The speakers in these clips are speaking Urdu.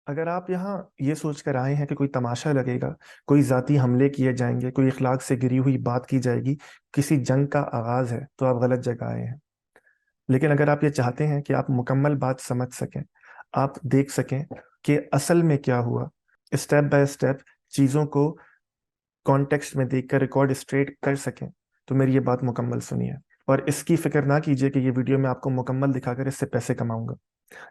اگر آپ یہاں یہ سوچ کر آئے ہیں کہ کوئی تماشا لگے گا، کوئی ذاتی حملے کیے جائیں گے، کوئی اخلاق سے گری ہوئی بات کی جائے گی، کسی جنگ کا آغاز ہے، تو آپ غلط جگہ آئے ہیں۔ لیکن اگر آپ یہ چاہتے ہیں کہ آپ مکمل بات سمجھ سکیں، آپ دیکھ سکیں کہ اصل میں کیا ہوا، اسٹیپ بائی اسٹیپ چیزوں کو کانٹیکسٹ میں دیکھ کر ریکارڈ اسٹریٹ کر سکیں، تو میری یہ بات مکمل سنیے۔ اور اس کی فکر نہ کیجیے کہ یہ ویڈیو میں آپ کو مکمل دکھا کر اس سے پیسے کماؤں گا۔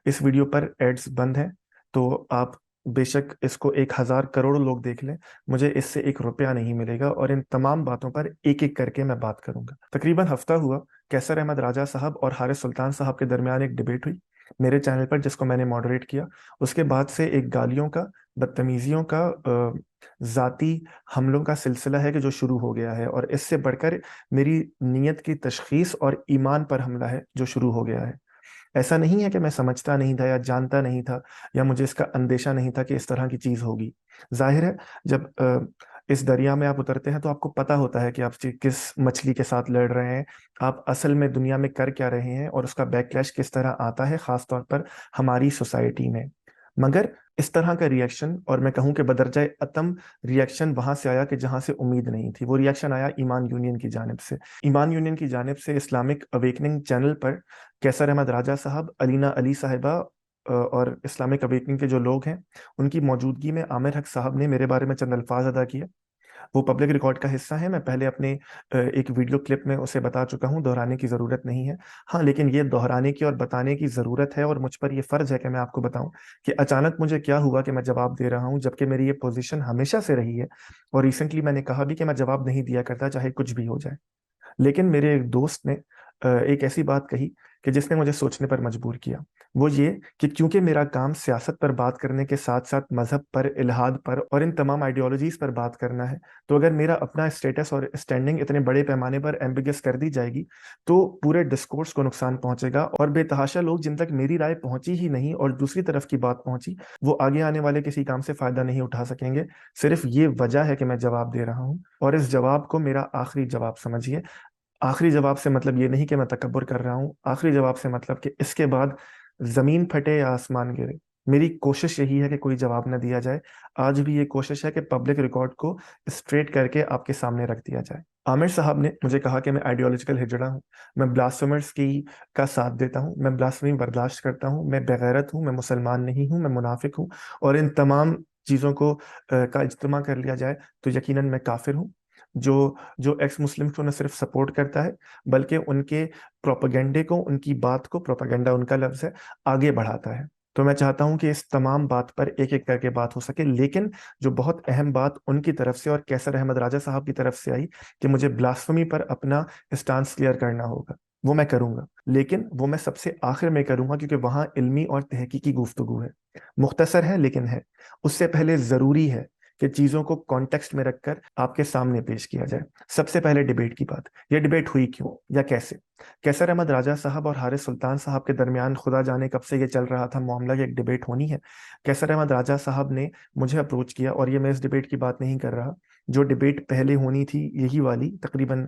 اس ویڈیو پر ایڈز بند ہیں، تو آپ بے شک اس کو 1,000 کروڑ لوگ دیکھ لیں، مجھے اس سے 1 روپیہ نہیں ملے گا، اور ان تمام باتوں پر ایک ایک کر کے میں بات کروں گا۔ تقریباً ہفتہ ہوا، کیسر احمد راجہ صاحب اور حارث سلطان صاحب کے درمیان ایک ڈبیٹ ہوئی میرے چینل پر، جس کو میں نے ماڈریٹ کیا۔ اس کے بعد سے ایک گالیوں کا، بدتمیزیوں کا، ذاتی حملوں کا سلسلہ ہے کہ جو شروع ہو گیا ہے، اور اس سے بڑھ کر میری نیت کی تشخیص اور ایمان پر حملہ ہے جو شروع ہو گیا ہے۔ ایسا نہیں ہے کہ میں سمجھتا نہیں تھا یا جانتا نہیں تھا یا مجھے اس کا اندیشہ نہیں تھا کہ اس طرح کی چیز ہوگی۔ ظاہر ہے جب اس دریا میں آپ اترتے ہیں تو آپ کو پتا ہوتا ہے کہ آپ کس مچھلی کے ساتھ لڑ رہے ہیں، آپ اصل میں دنیا میں کر کیا رہے ہیں، اور اس کا بیک کلیش کس طرح آتا ہے، خاص طور پر ہماری سوسائٹی میں۔ مگر اس طرح کا ریئیکشن، اور میں کہوں کہ بدرجہ اتم ریئیکشن، وہاں سے آیا کہ جہاں سے امید نہیں تھی۔ وہ ریئیکشن آیا ایمان یونین کی جانب سے۔ ایمان یونین کی جانب سے اسلامک اویکننگ چینل پر کیسر احمد راجہ صاحب، علینا علی صاحبہ، اور اسلامک اویکننگ کے جو لوگ ہیں، ان کی موجودگی میں عامر حق صاحب نے میرے بارے میں چند الفاظ ادا کیے۔ وہ پبلک ریکارڈ کا حصہ ہے، میں پہلے اپنے ایک ویڈیو کلپ میں اسے بتا چکا ہوں، دہرانے کی ضرورت نہیں ہے۔ ہاں، لیکن یہ دہرانے کی اور بتانے کی ضرورت ہے، اور مجھ پر یہ فرض ہے کہ میں آپ کو بتاؤں کہ اچانک مجھے کیا ہوا کہ میں جواب دے رہا ہوں، جبکہ میری یہ پوزیشن ہمیشہ سے رہی ہے، اور ریسنٹلی میں نے کہا بھی کہ میں جواب نہیں دیا کرتا چاہے کچھ بھی ہو جائے۔ لیکن میرے ایک دوست نے ایک ایسی بات کہی کہ جس نے مجھے سوچنے پر مجبور کیا۔ وہ یہ کہ کیونکہ میرا کام سیاست پر بات کرنے کے ساتھ ساتھ مذہب پر، الہاد پر اور ان تمام آئیڈیالوجیز پر بات کرنا ہے، تو اگر میرا اپنا اسٹیٹس اور اسٹینڈنگ اتنے بڑے پیمانے پر ایمبیگس کر دی جائے گی تو پورے ڈسکورس کو نقصان پہنچے گا، اور بے تحاشا لوگ جن تک میری رائے پہنچی ہی نہیں اور دوسری طرف کی بات پہنچی، وہ آگے آنے والے کسی کام سے فائدہ نہیں اٹھا سکیں گے۔ صرف یہ وجہ ہے کہ میں جواب دے رہا ہوں، اور اس جواب کو میرا آخری جواب سمجھیے۔ آخری جواب سے مطلب یہ نہیں کہ میں تکبر کر رہا ہوں، آخری جواب سے مطلب کہ اس کے بعد زمین پھٹے یا آسمان گرے، میری کوشش یہی ہے کہ کوئی جواب نہ دیا جائے۔ آج بھی یہ کوشش ہے کہ پبلک ریکارڈ کو اسٹریٹ کر کے آپ کے سامنے رکھ دیا جائے۔ عامر صاحب نے مجھے کہا کہ میں آئیڈیالوجیکل ہجڑا ہوں، میں بلاسفیمرز کا ساتھ دیتا ہوں، میں بلاسفیمی برداشت کرتا ہوں، میں بغیرت ہوں، میں مسلمان نہیں ہوں، میں منافق ہوں، اور ان تمام چیزوں کو کا اجتماع کر لیا جائے تو یقیناً میں کافر ہوں، جو جو ایکس مسلم کو نہ صرف سپورٹ کرتا ہے بلکہ ان کے پروپیگنڈے کو، ان کی بات کو، پروپیگنڈا ان کا لفظ ہے، آگے بڑھاتا ہے۔ تو میں چاہتا ہوں کہ اس تمام بات پر ایک ایک کر کے بات ہو سکے، لیکن جو بہت اہم بات ان کی طرف سے اور کیسر احمد راجہ صاحب کی طرف سے آئی کہ مجھے بلاسفمی پر اپنا اسٹانس کلیئر کرنا ہوگا، وہ میں کروں گا، لیکن وہ میں سب سے آخر میں کروں گا، کیونکہ وہاں علمی اور تحقیقی گفتگو ہے۔ مختصر ہے لیکن ہے۔ اس سے پہلے ضروری ہے کہ چیزوں کو کانٹیکسٹ میں رکھ کر آپ کے سامنے پیش کیا جائے۔ سب سے پہلے ڈیبیٹ کی بات، یہ ڈیبیٹ ہوئی کیوں یا کیسے؟ کیسر احمد راجہ صاحب اور حارث سلطان صاحب کے درمیان خدا جانے کب سے یہ چل رہا تھا معاملہ کہ ایک ڈیبیٹ ہونی ہے۔ کیسر احمد راجہ صاحب نے مجھے اپروچ کیا، اور یہ میں اس ڈیبیٹ کی بات نہیں کر رہا، جو ڈیبیٹ پہلے ہونی تھی یہی والی، تقریباً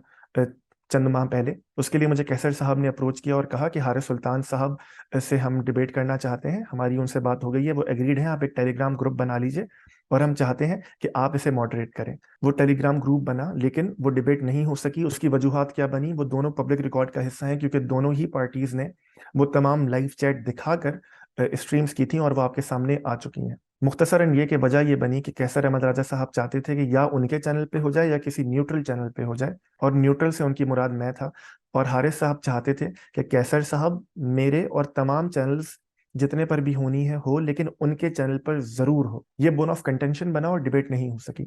چند ماہ پہلے، اس کے لیے مجھے کیسر صاحب نے اپروچ کیا اور کہا کہ حارث سلطان صاحب سے ہم ڈیبیٹ کرنا چاہتے ہیں، ہماری ان سے بات ہو گئی ہے، وہ ایگریڈ ہیں، آپ ایک ٹیلی گرام گروپ بنا لیجئے اور ہم چاہتے ہیں کہ آپ اسے ماڈریٹ کریں۔ وہ ٹیلی گرام گروپ بنا، لیکن وہ ڈیبیٹ نہیں ہو سکی۔ اس کی وجوہات کیا بنی؟ وہ دونوں پبلک ریکارڈ کا حصہ ہیں، کیونکہ دونوں ہی پارٹیز نے وہ تمام لائیو چیٹ دکھا کر اسٹریمز کی تھیں، اور وہ آپ کے سامنے آ چکی ہیں۔ مختصراً یہ کہ وجہ یہ بنی کہ کیسر احمد راجہ صاحب چاہتے تھے کہ یا ان کے چینل پہ ہو جائے یا کسی نیوٹرل چینل پہ ہو جائے، اور نیوٹرل سے ان کی مراد میں تھا، اور حارث صاحب چاہتے تھے کہ کیسر صاحب میرے اور تمام چینلز جتنے پر بھی ہونی ہے ہو، لیکن ان کے چینل پر ضرور ہو۔ یہ بون آف کنٹینشن بنا اور ڈیبیٹ نہیں ہو سکی۔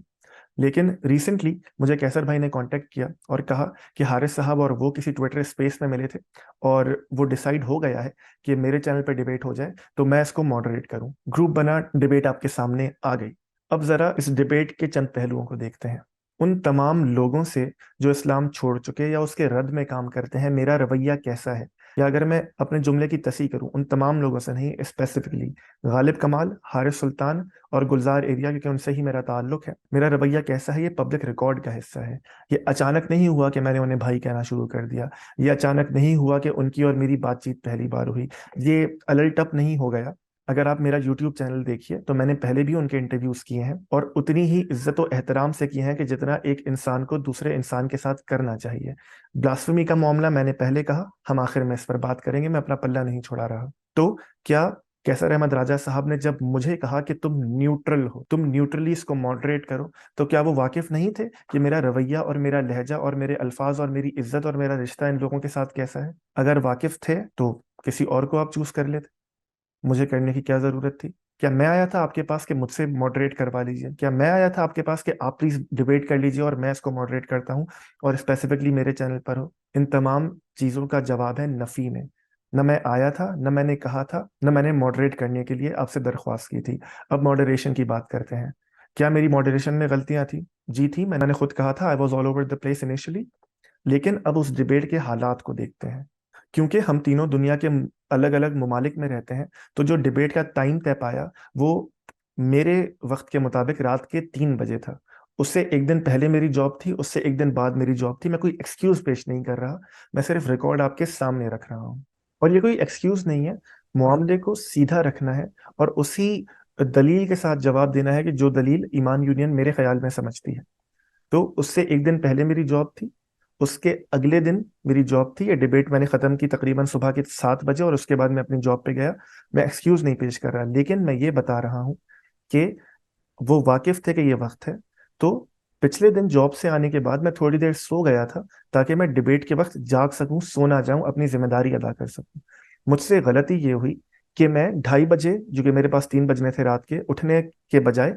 لیکن ریسنٹلی مجھے کیسر بھائی نے کانٹیکٹ کیا اور کہا کہ حارث صاحب اور وہ کسی ٹویٹر اسپیس میں ملے تھے، اور وہ ڈیسائیڈ ہو گیا ہے کہ میرے چینل پہ ڈیبیٹ ہو جائے تو میں اس کو ماڈریٹ کروں۔ گروپ بنا، ڈیبیٹ آپ کے سامنے آ گئی۔ اب ذرا اس ڈیبیٹ کے چند پہلوؤں کو دیکھتے ہیں۔ ان تمام لوگوں سے جو اسلام چھوڑ چکے یا اس کے رد میں کام کرتے ہیں، میرا رویہ کیسا ہے؟ یا اگر میں اپنے جملے کی تصحیح کروں، ان تمام لوگوں سے نہیں، اسپیسیفکلی غالب کمال، حارث سلطان اور گلزار ایریا، کیونکہ ان سے ہی میرا تعلق ہے، میرا رویہ کیسا ہے؟ یہ پبلک ریکارڈ کا حصہ ہے۔ یہ اچانک نہیں ہوا کہ میں نے انہیں بھائی کہنا شروع کر دیا، یہ اچانک نہیں ہوا کہ ان کی اور میری بات چیت پہلی بار ہوئی، یہ الٹ اپ نہیں ہو گیا، اگر آپ میرا یوٹیوب چینل دیکھیے تو میں نے پہلے بھی ان کے انٹرویوز کیے ہیں اور اتنی ہی عزت و احترام سے کیے ہیں کہ جتنا ایک انسان کو دوسرے انسان کے ساتھ کرنا چاہیے. بلاسفمی کا معاملہ میں نے پہلے کہا, ہم آخر میں اس پر بات کریں گے, میں اپنا پلہ نہیں چھوڑا رہا. تو کیا کیسر احمد راجہ صاحب نے جب مجھے کہا کہ تم نیوٹرل ہو, تم نیوٹرلی اس کو ماڈریٹ کرو, تو کیا وہ واقف نہیں تھے کہ میرا رویہ اور میرا لہجہ اور میرے الفاظ اور میری عزت اور میرا رشتہ ان لوگوں کے ساتھ کیسا ہے؟ اگر واقف تھے تو کسی اور کو آپ چوز کر لیتے, مجھے کرنے کی کیا ضرورت تھی؟ کیا میں آیا تھا آپ کے پاس کہ مجھ سے ماڈریٹ کروا لیجیے؟ کیا میں آیا تھا آپ کے پاس کہ آپ پلیز ڈیبیٹ کر لیجیے اور میں اس کو ماڈریٹ کرتا ہوں اور اسپیسیفکلی میرے چینل پر ہو؟ ان تمام چیزوں کا جواب ہے نفی میں. نہ میں آیا تھا, نہ میں نے کہا تھا, نہ میں نے ماڈریٹ کرنے کے لیے آپ سے درخواست کی تھی. اب ماڈریشن کی بات کرتے ہیں. کیا میری ماڈریشن میں غلطیاں تھیں؟ جی تھی. میں نے خود کہا تھا I was all over the place initially. لیکن اب اس ڈیبیٹ کے حالات کو دیکھتے ہیں. کیونکہ ہم تینوں دنیا کے الگ الگ ممالک میں رہتے ہیں, تو جو ڈیبیٹ کا ٹائم طے پایا وہ میرے وقت کے مطابق رات کے 3 بجے تھا. اس سے ایک دن پہلے میری جاب تھی, اس سے ایک دن بعد میری جاب تھی. میں کوئی ایکسکیوز پیش نہیں کر رہا, میں صرف ریکارڈ آپ کے سامنے رکھ رہا ہوں. اور یہ کوئی ایکسکیوز نہیں ہے, معاملے کو سیدھا رکھنا ہے اور اسی دلیل کے ساتھ جواب دینا ہے کہ جو دلیل ایمان یونین میرے خیال میں سمجھتی ہے. تو اس سے ایک دن پہلے میری جاب تھی, اس کے اگلے دن میری جاب تھی. یہ ڈیبیٹ میں نے ختم کی تقریباً صبح کے 7 بجے اور اس کے بعد میں اپنی جاب پہ گیا. میں ایکسکیوز نہیں پیش کر رہا, لیکن میں یہ بتا رہا ہوں کہ وہ واقف تھے کہ یہ وقت ہے. تو پچھلے دن جاب سے آنے کے بعد میں تھوڑی دیر سو گیا تھا تاکہ میں ڈیبیٹ کے وقت جاگ سکوں, سو نہ جاؤں, اپنی ذمہ داری ادا کر سکوں. مجھ سے غلطی یہ ہوئی کہ میں 2:30 بجے, جو کہ میرے پاس 3 بجنے تھے رات کے, اٹھنے کے بجائے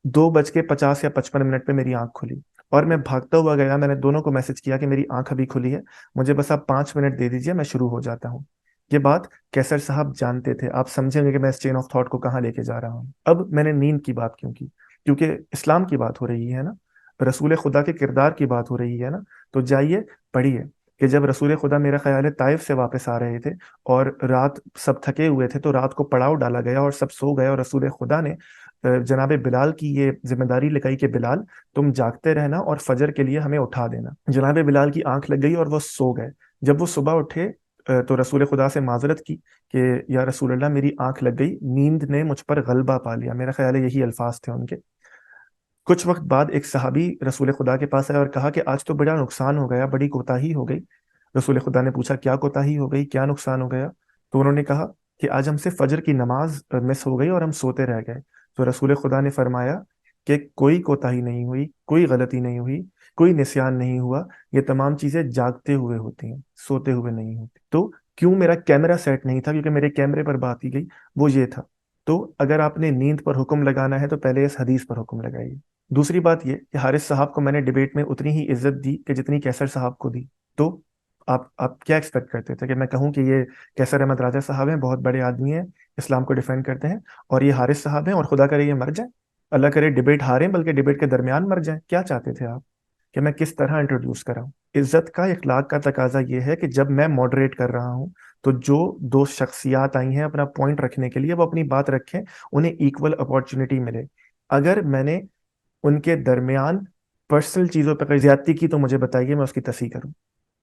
2:50 یا 55 پہ میری آنکھ کھلی اور میں بھاگتا ہوا گیا. میں نے دونوں کو میسج کیا کہ میری آنکھ ابھی کھلی ہے, مجھے بس آپ 5 منٹ دے دیجیے, میں شروع ہو جاتا ہوں. یہ بات کیسر صاحب جانتے تھے. آپ سمجھیں گے کہ میں اس چین آف تھاٹ کو کہاں لے کے جا رہا ہوں. اب میں نے نیند کی بات کیوں کی؟ کیونکہ اسلام کی بات ہو رہی ہے نا, رسول خدا کے کردار کی بات ہو رہی ہے نا. تو جائیے پڑھیے کہ جب رسول خدا میرا خیال ہے طائف سے واپس آ رہے تھے اور رات سب تھکے ہوئے تھے, تو رات کو پڑاؤ ڈالا گیا اور سب سو گئے, اور رسول خدا نے جناب بلال کی یہ ذمہ داری لگائی کہ بلال تم جاگتے رہنا اور فجر کے لیے ہمیں اٹھا دینا. جناب بلال کی آنکھ لگ گئی اور وہ سو گئے. جب وہ صبح اٹھے تو رسول خدا سے معذرت کی کہ یا رسول اللہ میری آنکھ لگ گئی, نیند نے مجھ پر غلبہ پا لیا. میرا خیال ہے یہی الفاظ تھے ان کے. کچھ وقت بعد ایک صحابی رسول خدا کے پاس آیا اور کہا کہ آج تو بڑا نقصان ہو گیا, بڑی کوتاہی ہو گئی. رسول خدا نے پوچھا کیا کوتاہی ہو گئی, کیا نقصان ہو گیا؟ تو انہوں نے کہا کہ آج ہم سے فجر کی نماز مس ہو گئی اور ہم سوتے رہ گئے. تو رسول خدا نے فرمایا کہ کوئی کوتاہی نہیں ہوئی, کوئی غلطی نہیں ہوئی, کوئی نسیان نہیں ہوا. یہ تمام چیزیں جاگتے ہوئے ہوتی ہیں, سوتے ہوئے نہیں ہوتی. تو کیوں میرا کیمرہ سیٹ نہیں تھا؟ کیونکہ میرے کیمرے پر بات کی گئی وہ یہ تھا. تو اگر آپ نے نیند پر حکم لگانا ہے تو پہلے اس حدیث پر حکم لگائیے. دوسری بات یہ کہ حارث صاحب کو میں نے ڈیبیٹ میں اتنی ہی عزت دی کہ جتنی کیسر صاحب کو دی. تو آپ کیا ایکسپیکٹ کرتے تھے کہ میں کہوں کہ یہ کیسر احمد راجہ صاحب ہیں, بہت بڑے آدمی ہیں, اسلام کو ڈیفینڈ کرتے ہیں, اور یہ حارث صاحب ہیں اور خدا کرے یہ مر جائیں, اللہ کرے ڈیبیٹ ہاریں بلکہ ڈیبیٹ کے درمیان مر جائیں؟ کیا چاہتے تھے آپ کہ میں کس طرح انٹروڈیوس کراؤں؟ عزت کا اخلاق کا تقاضا یہ ہے کہ جب میں ماڈریٹ کر رہا ہوں تو جو دو شخصیات آئی ہیں اپنا پوائنٹ رکھنے کے لیے, وہ اپنی بات رکھیں, انہیں ایکول اپارچونٹی ملے. اگر میں نے ان کے درمیان پرسنل چیزوں پہ زیادتی کی تو مجھے بتائیے, میں اس کی تصحیح کروں.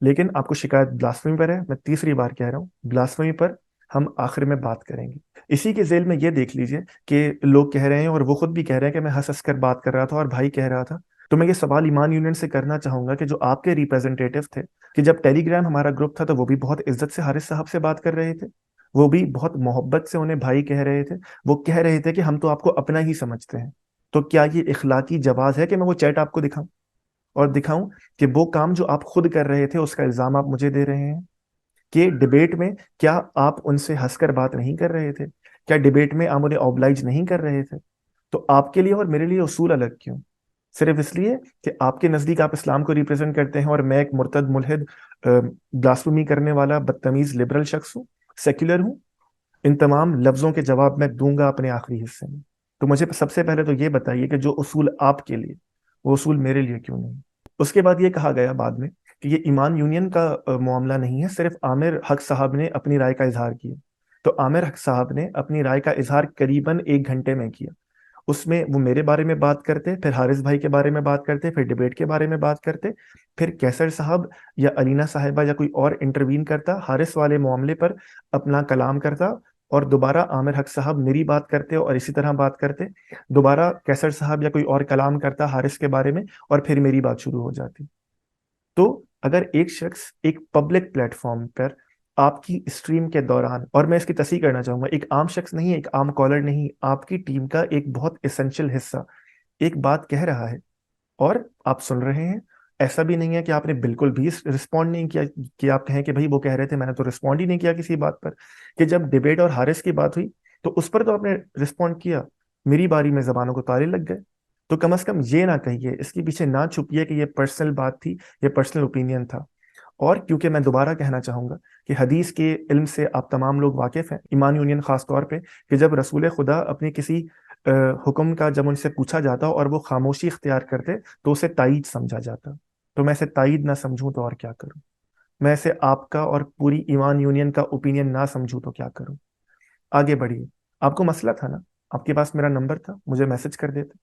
لیکن آپ کو شکایت بلاسفمی پر ہے, میں تیسری بار کہہ رہا ہوں بلاسفمی پر ہم آخر میں بات کریں گے. اسی کے ذیل میں یہ دیکھ لیجئے کہ لوگ کہہ رہے ہیں اور وہ خود بھی کہہ رہے ہیں کہ میں ہنس ہنس کر بات کر رہا تھا اور بھائی کہہ رہا تھا. تو میں یہ سوال ایمان یونین سے کرنا چاہوں گا کہ جو آپ کے ریپرزنٹیٹو تھے, کہ جب ٹیلی گرام ہمارا گروپ تھا تو وہ بھی بہت عزت سے حارث صاحب سے بات کر رہے تھے, وہ بھی بہت محبت سے انہیں بھائی کہہ رہے تھے, وہ کہہ رہے تھے کہ ہم تو آپ کو اپنا ہی سمجھتے ہیں. تو کیا یہ اخلاقی جواز ہے کہ میں وہ چیٹ آپ کو دکھاؤں اور دکھاؤں کہ وہ کام جو آپ خود کر رہے تھے اس کا الزام آپ مجھے دے رہے ہیں؟ کہ ڈیبیٹ میں کیا آپ ان سے ہنس کر بات نہیں کر رہے تھے؟ کیا ڈیبیٹ میں آپ انہیں اوبلائج نہیں کر رہے تھے؟ تو آپ کے لیے اور میرے لیے اصول الگ کیوں؟ صرف اس لیے کہ آپ کے نزدیک آپ اسلام کو ریپرزینٹ کرتے ہیں اور میں ایک مرتد ملحد بلاسفمی کرنے والا بدتمیز لبرل شخص ہوں, سیکولر ہوں. ان تمام لفظوں کے جواب میں دوں گا اپنے آخری حصے میں. تو مجھے سب سے پہلے تو یہ بتائیے کہ جو اصول آپ کے لیے وہ اصول میرے لیے کیوں نہیں؟ اس کے بعد یہ کہا گیا بعد میں کہ یہ ایمان یونین کا معاملہ نہیں ہے, صرف عامر حق صاحب نے اپنی رائے کا اظہار کیا. تو عامر حق صاحب نے اپنی رائے کا اظہار قریباً 1 گھنٹے میں کیا. اس میں وہ میرے بارے میں بات کرتے, پھر حارث بھائی کے بارے میں بات کرتے, پھر ڈیبیٹ کے بارے میں بات کرتے, پھر کیسر صاحب یا علینا صاحبہ یا کوئی اور انٹروین کرتا, حارث والے معاملے پر اپنا کلام کرتا اور دوبارہ عامر حق صاحب میری بات کرتے اور اسی طرح بات کرتے، دوبارہ کیسر صاحب یا کوئی اور کلام کرتا حارث کے بارے میں، اور پھر میری بات شروع ہو جاتی۔ تو اگر ایک شخص ایک پبلک پلیٹ فارم پر آپ کی اسٹریم کے دوران، اور میں اس کی تصحیح کرنا چاہوں گا، ایک عام شخص نہیں، ایک عام کالر نہیں، آپ کی ٹیم کا ایک بہت اسینشل حصہ ایک بات کہہ رہا ہے اور آپ سن رہے ہیں، ایسا بھی نہیں ہے کہ آپ نے بالکل بھی رسپونڈ نہیں کیا کہ آپ کہیں کہ بھائی وہ کہہ رہے تھے میں نے تو رسپونڈ ہی نہیں کیا کسی بات پر، کہ جب ڈیبیٹ اور حارث کی بات ہوئی تو اس پر تو آپ نے رسپونڈ کیا، میری باری میں زبانوں کو تالے لگ گئے۔ تو کم از کم یہ نہ کہیے، اس کے پیچھے نہ چھپیے کہ یہ پرسنل بات تھی، یہ پرسنل اوپینین تھا۔ اور کیونکہ میں دوبارہ کہنا چاہوں گا کہ حدیث کے علم سے آپ تمام لوگ واقف ہیں، ایمان یونین خاص طور پہ، کہ جب رسول خدا اپنی کسی حکم کا جب ان سے پوچھا جاتا اور وہ خاموشی اختیار کرتے تو اسے تائید سمجھا جاتا، تو میں اسے تائید نہ سمجھوں تو اور کیا کروں؟ میں اسے آپ کا اور پوری ایمان یونین کا اوپینین نہ سمجھوں تو کیا کروں؟ آگے بڑھیے، آپ کو مسئلہ تھا نا، آپ کے پاس میرا نمبر تھا، مجھے میسج کر دیتے۔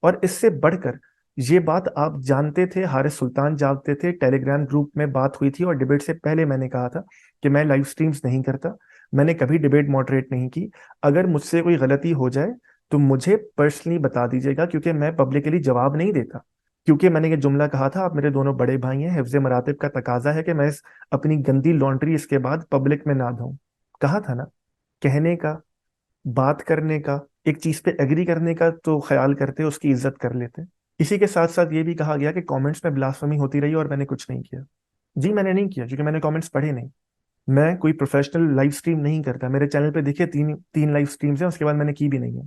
اور اس سے بڑھ کر یہ بات آپ جانتے تھے، حارث سلطان جانتے تھے، ٹیلی گرام گروپ میں بات ہوئی تھی، اور ڈیبیٹ سے پہلے میں نے کہا تھا کہ میں لائیو سٹریمز نہیں کرتا، میں نے کبھی ڈیبیٹ ماڈریٹ نہیں کی، اگر مجھ سے کوئی غلطی ہو جائے تو مجھے پرسنلی بتا دیجیے گا، کیونکہ میں پبلکلی جواب نہیں دیتا، کیونکہ میں نے یہ جملہ کہا تھا آپ میرے دونوں بڑے بھائی ہیں، حفظ مراتب کا تقاضا ہے کہ میں اپنی گندی لانڈری اس کے بعد پبلک میں نہ دھوں۔ کہا تھا نا، کہنے کا، بات کرنے کا، ایک چیز پہ ایگری کرنے کا تو خیال کرتے، اس کی عزت کر لیتے۔ اسی کے ساتھ ساتھ یہ بھی کہا گیا کہ کامنٹس میں بلاسفمی ہوتی رہی اور میں نے کچھ نہیں کیا۔ جی میں نے نہیں کیا، کیونکہ میں نے کامنٹس پڑھے نہیں، میں کوئی پروفیشنل لائیو سٹریم نہیں کرتا، میرے چینل پہ دیکھیے تین لائیو سٹریمز ہیں، اس کے بعد میں نے کی بھی نہیں ہے،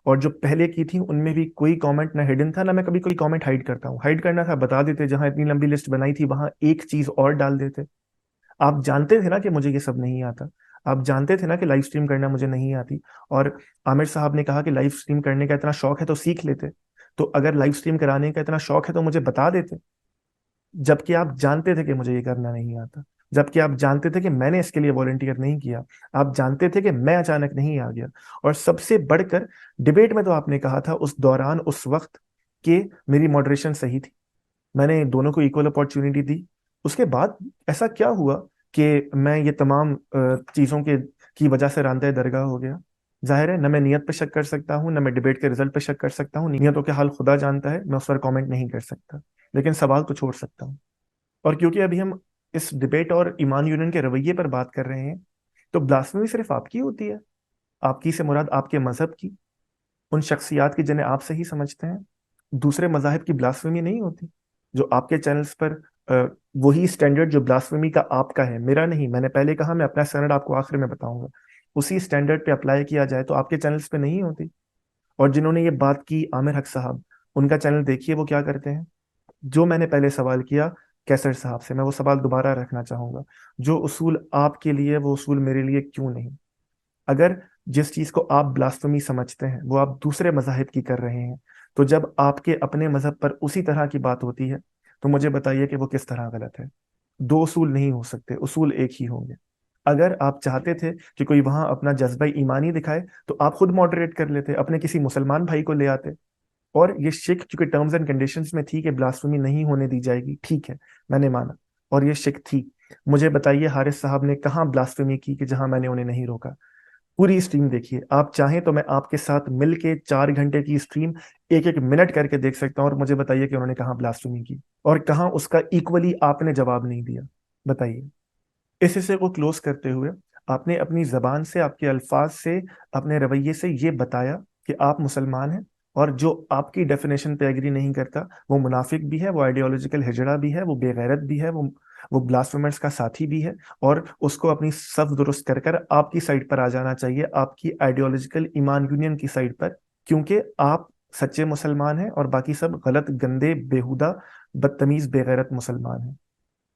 اور جو پہلے کی تھی ان میں بھی کوئی کامنٹ نہ ہڈن تھا، نہ میں کبھی کوئی کامنٹ ہائڈ کرتا ہوں، ہائڈ کرنا تھا بتا دیتے، جہاں اتنی لمبی لسٹ بنائی تھی وہاں ایک چیز اور ڈال دیتے۔ آپ جانتے تھے نا کہ مجھے یہ سب نہیں آتا، آپ جانتے تھے نا کہ لائیو سٹریم کرنا مجھے نہیں آتی، اور عامر صاحب نے کہا کہ لائیو سٹریم کرنے کا اتنا شوق ہے تو سیکھ لیتے، تو اگر لائیو سٹریم کرانے کا اتنا شوق ہے تو مجھے بتا دیتے، جبکہ آپ جانتے تھے کہ مجھے یہ کرنا نہیں آتا، جبکہ آپ جانتے تھے کہ میں نے اس کے لیے والنٹیئر نہیں کیا، آپ جانتے تھے کہ میں اچانک نہیں آ گیا، اور سب سے بڑھ کر ڈبیٹ میں تو آپ نے کہا تھا اس دوران، اس وقت، کہ میری ماڈریشن صحیح تھی، میں نے دونوں کو ایکول اپارچونٹی دی۔ اس کے بعد ایسا کیا ہوا کہ میں یہ تمام چیزوں کی وجہ سے راندہ درگاہ ہو گیا؟ ظاہر ہے نہ میں نیت پہ شک کر سکتا ہوں، نہ میں ڈبیٹ کے رزلٹ پہ شک کر سکتا ہوں، نیتوں کے حال خدا جانتا ہے، میں اس پر کامنٹ نہیں کر سکتا، لیکن سوال تو چھوڑ سکتا ہوں۔ اور کیونکہ ابھی ہم اس ڈبیٹ اور ایمان یونین کے رویے پر بات کر رہے ہیں، تو بلاسفمی صرف آپ کی ہوتی ہے؟ آپ کی سے مراد آپ کے مذہب کی، ان شخصیات کی جنہیں آپ صحیح سمجھتے ہیں؟ دوسرے مذاہب کی بلاسفمی نہیں ہوتی جو آپ کے چینلز پر وہی سٹینڈرڈ جو بلاسفمی کا آپ کا ہے، میرا نہیں، میں نے پہلے کہا میں اپنا سٹینڈرڈ آپ کو آخر میں بتاؤں گا، اسی سٹینڈرڈ پہ اپلائی کیا جائے تو آپ کے چینلز پہ نہیں ہوتی؟ اور جنہوں نے یہ بات کی، عامر حق صاحب، ان کا چینل دیکھیے وہ کیا کرتے ہیں۔ جو میں نے پہلے سوال کیا کیسر صاحب سے، میں وہ سوال دوبارہ رکھنا چاہوں گا، جو اصول آپ کے لیے وہ اصول میرے لیے کیوں نہیں؟ اگر جس چیز کو آپ بلاسفمی سمجھتے ہیں وہ آپ دوسرے مذاہب کی کر رہے ہیں، تو جب آپ کے اپنے مذہب پر اسی طرح کی بات ہوتی ہے تو مجھے بتائیے کہ وہ کس طرح غلط ہے؟ دو اصول نہیں ہو سکتے، اصول ایک ہی ہوں گے۔ اگر آپ چاہتے تھے کہ کوئی وہاں اپنا جذبہ ایمانی دکھائے تو آپ خود ماڈریٹ کر لیتے، اپنے کسی مسلمان بھائی کو لے آتے، اور یہ شک چونکہ ٹرمز اینڈ کنڈیشنز میں تھی کہ بلاسفمی نہیں ہونے دی جائے گی، ٹھیک ہے میں نے مانا، اور یہ شک تھی، مجھے بتائیے حارث صاحب نے کہاں بلاسفمی کی کہ جہاں میں نے انہیں نہیں روکا؟ پوری اسٹریم دیکھیے، آپ چاہیں تو میں آپ کے ساتھ مل کے 4 گھنٹے کی اسٹریم ایک ایک منٹ کر کے دیکھ سکتا ہوں، اور مجھے بتائیے کہ انہوں نے کہاں بلاسفمی کی اور کہاں اس کا ایکولی آپ نے جواب نہیں دیا، بتائیے۔ اس حصے کو کلوز کرتے ہوئے آپ نے اپنی زبان سے، آپ کے الفاظ سے، اپنے رویے سے یہ بتایا کہ آپ مسلمان ہیں، اور جو آپ کی ڈیفینیشن پہ ایگری نہیں کرتا وہ منافق بھی ہے، وہ آئیڈیالوجیکل ہجڑا بھی ہے، وہ بے غیرت بھی ہے، وہ بلاسفیمرز کا ساتھی بھی ہے، اور اس کو اپنی صف درست کر کر آپ کی سائڈ پر آ جانا چاہیے، آپ کی آئیڈیالوجیکل ایمان یونین کی سائڈ پر، کیونکہ آپ سچے مسلمان ہیں اور باقی سب غلط، گندے، بےہودہ، بدتمیز، بے غیرت مسلمان ہیں۔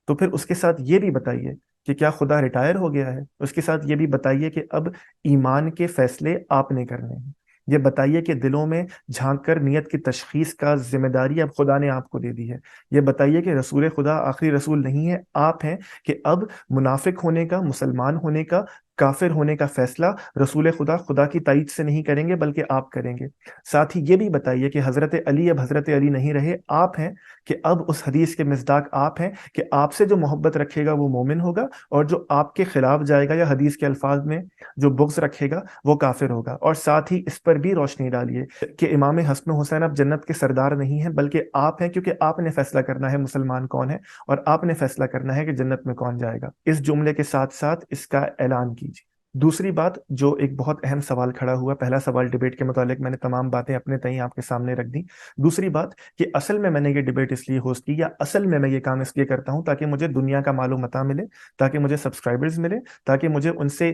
تو پھر اس کے ساتھ یہ بھی بتائیے کہ کیا خدا ریٹائر ہو گیا ہے؟ اس کے ساتھ یہ بھی بتائیے کہ اب ایمان کے فیصلے آپ نے کرنے ہیں، یہ بتائیے کہ دلوں میں جھانک کر نیت کی تشخیص کا ذمہ داری اب خدا نے آپ کو دے دی ہے، یہ بتائیے کہ رسول خدا آخری رسول نہیں ہے، آپ ہیں، کہ اب منافق ہونے کا، مسلمان ہونے کا کافر ہونے کا فیصلہ رسول خدا خدا کی تائید سے نہیں کریں گے بلکہ آپ کریں گے۔ ساتھ ہی یہ بھی بتائیے کہ حضرت علی اب حضرت علی نہیں رہے، آپ ہیں، کہ اب اس حدیث کے مصداق آپ ہیں کہ آپ سے جو محبت رکھے گا وہ مومن ہوگا، اور جو آپ کے خلاف جائے گا یا حدیث کے الفاظ میں جو بغض رکھے گا وہ کافر ہوگا۔ اور ساتھ ہی اس پر بھی روشنی ڈالیے کہ امام حسن و حسین اب جنت کے سردار نہیں ہیں بلکہ آپ ہیں، کیونکہ آپ نے فیصلہ کرنا ہے مسلمان کون ہے، اور آپ نے فیصلہ کرنا ہے کہ جنت میں کون جائے گا۔ اس جملے کے ساتھ ساتھ اس کا اعلان کیجیے۔ دوسری بات جو ایک بہت اہم سوال کھڑا ہوا، پہلا سوال ڈیبیٹ کے متعلق میں نے تمام باتیں اپنے تئیں آپ کے سامنے رکھ دی۔ دوسری بات کہ اصل میں نے یہ ڈیبیٹ اس لیے ہوسٹ کی، یا اصل میں یہ کام اس لیے کرتا ہوں تاکہ مجھے دنیا کا مال و متاع ملے، تاکہ مجھے سبسکرائبرز ملے، تاکہ مجھے ان سے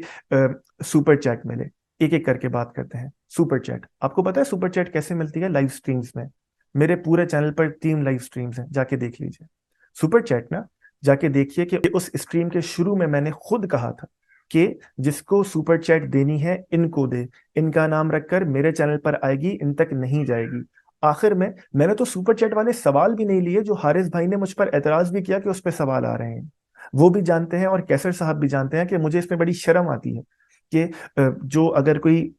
سپر چیٹ ملے۔ ایک ایک کر کے بات کرتے ہیں۔ سپر چیٹ، آپ کو پتا ہے سپر چیٹ کیسے ملتی ہے؟ لائیو سٹریمز میں۔ میرے پورے چینل پر 3 لائیو سٹریمز ہیں، جا کے دیکھ لیجئے۔ سپر چیٹ نا، جا کے دیکھیے کہ اس اسٹریم کے شروع میں نے خود کہا تھا کہ جس کو سپر چیٹ دینی ہے ان کو دے، ان کا نام رکھ کر میرے چینل پر آئے گی، ان تک نہیں جائے گی۔ آخر میں نے تو سپر چیٹ والے سوال بھی نہیں لیے جو حارث بھائی نے مجھ پر اعتراض بھی کیا کہ اس پہ سوال آ رہے ہیں۔ وہ بھی جانتے ہیں اور کیسر صاحب بھی جانتے ہیں کہ مجھے اس میں بڑی شرم آتی ہے کہ جو اگر کوئی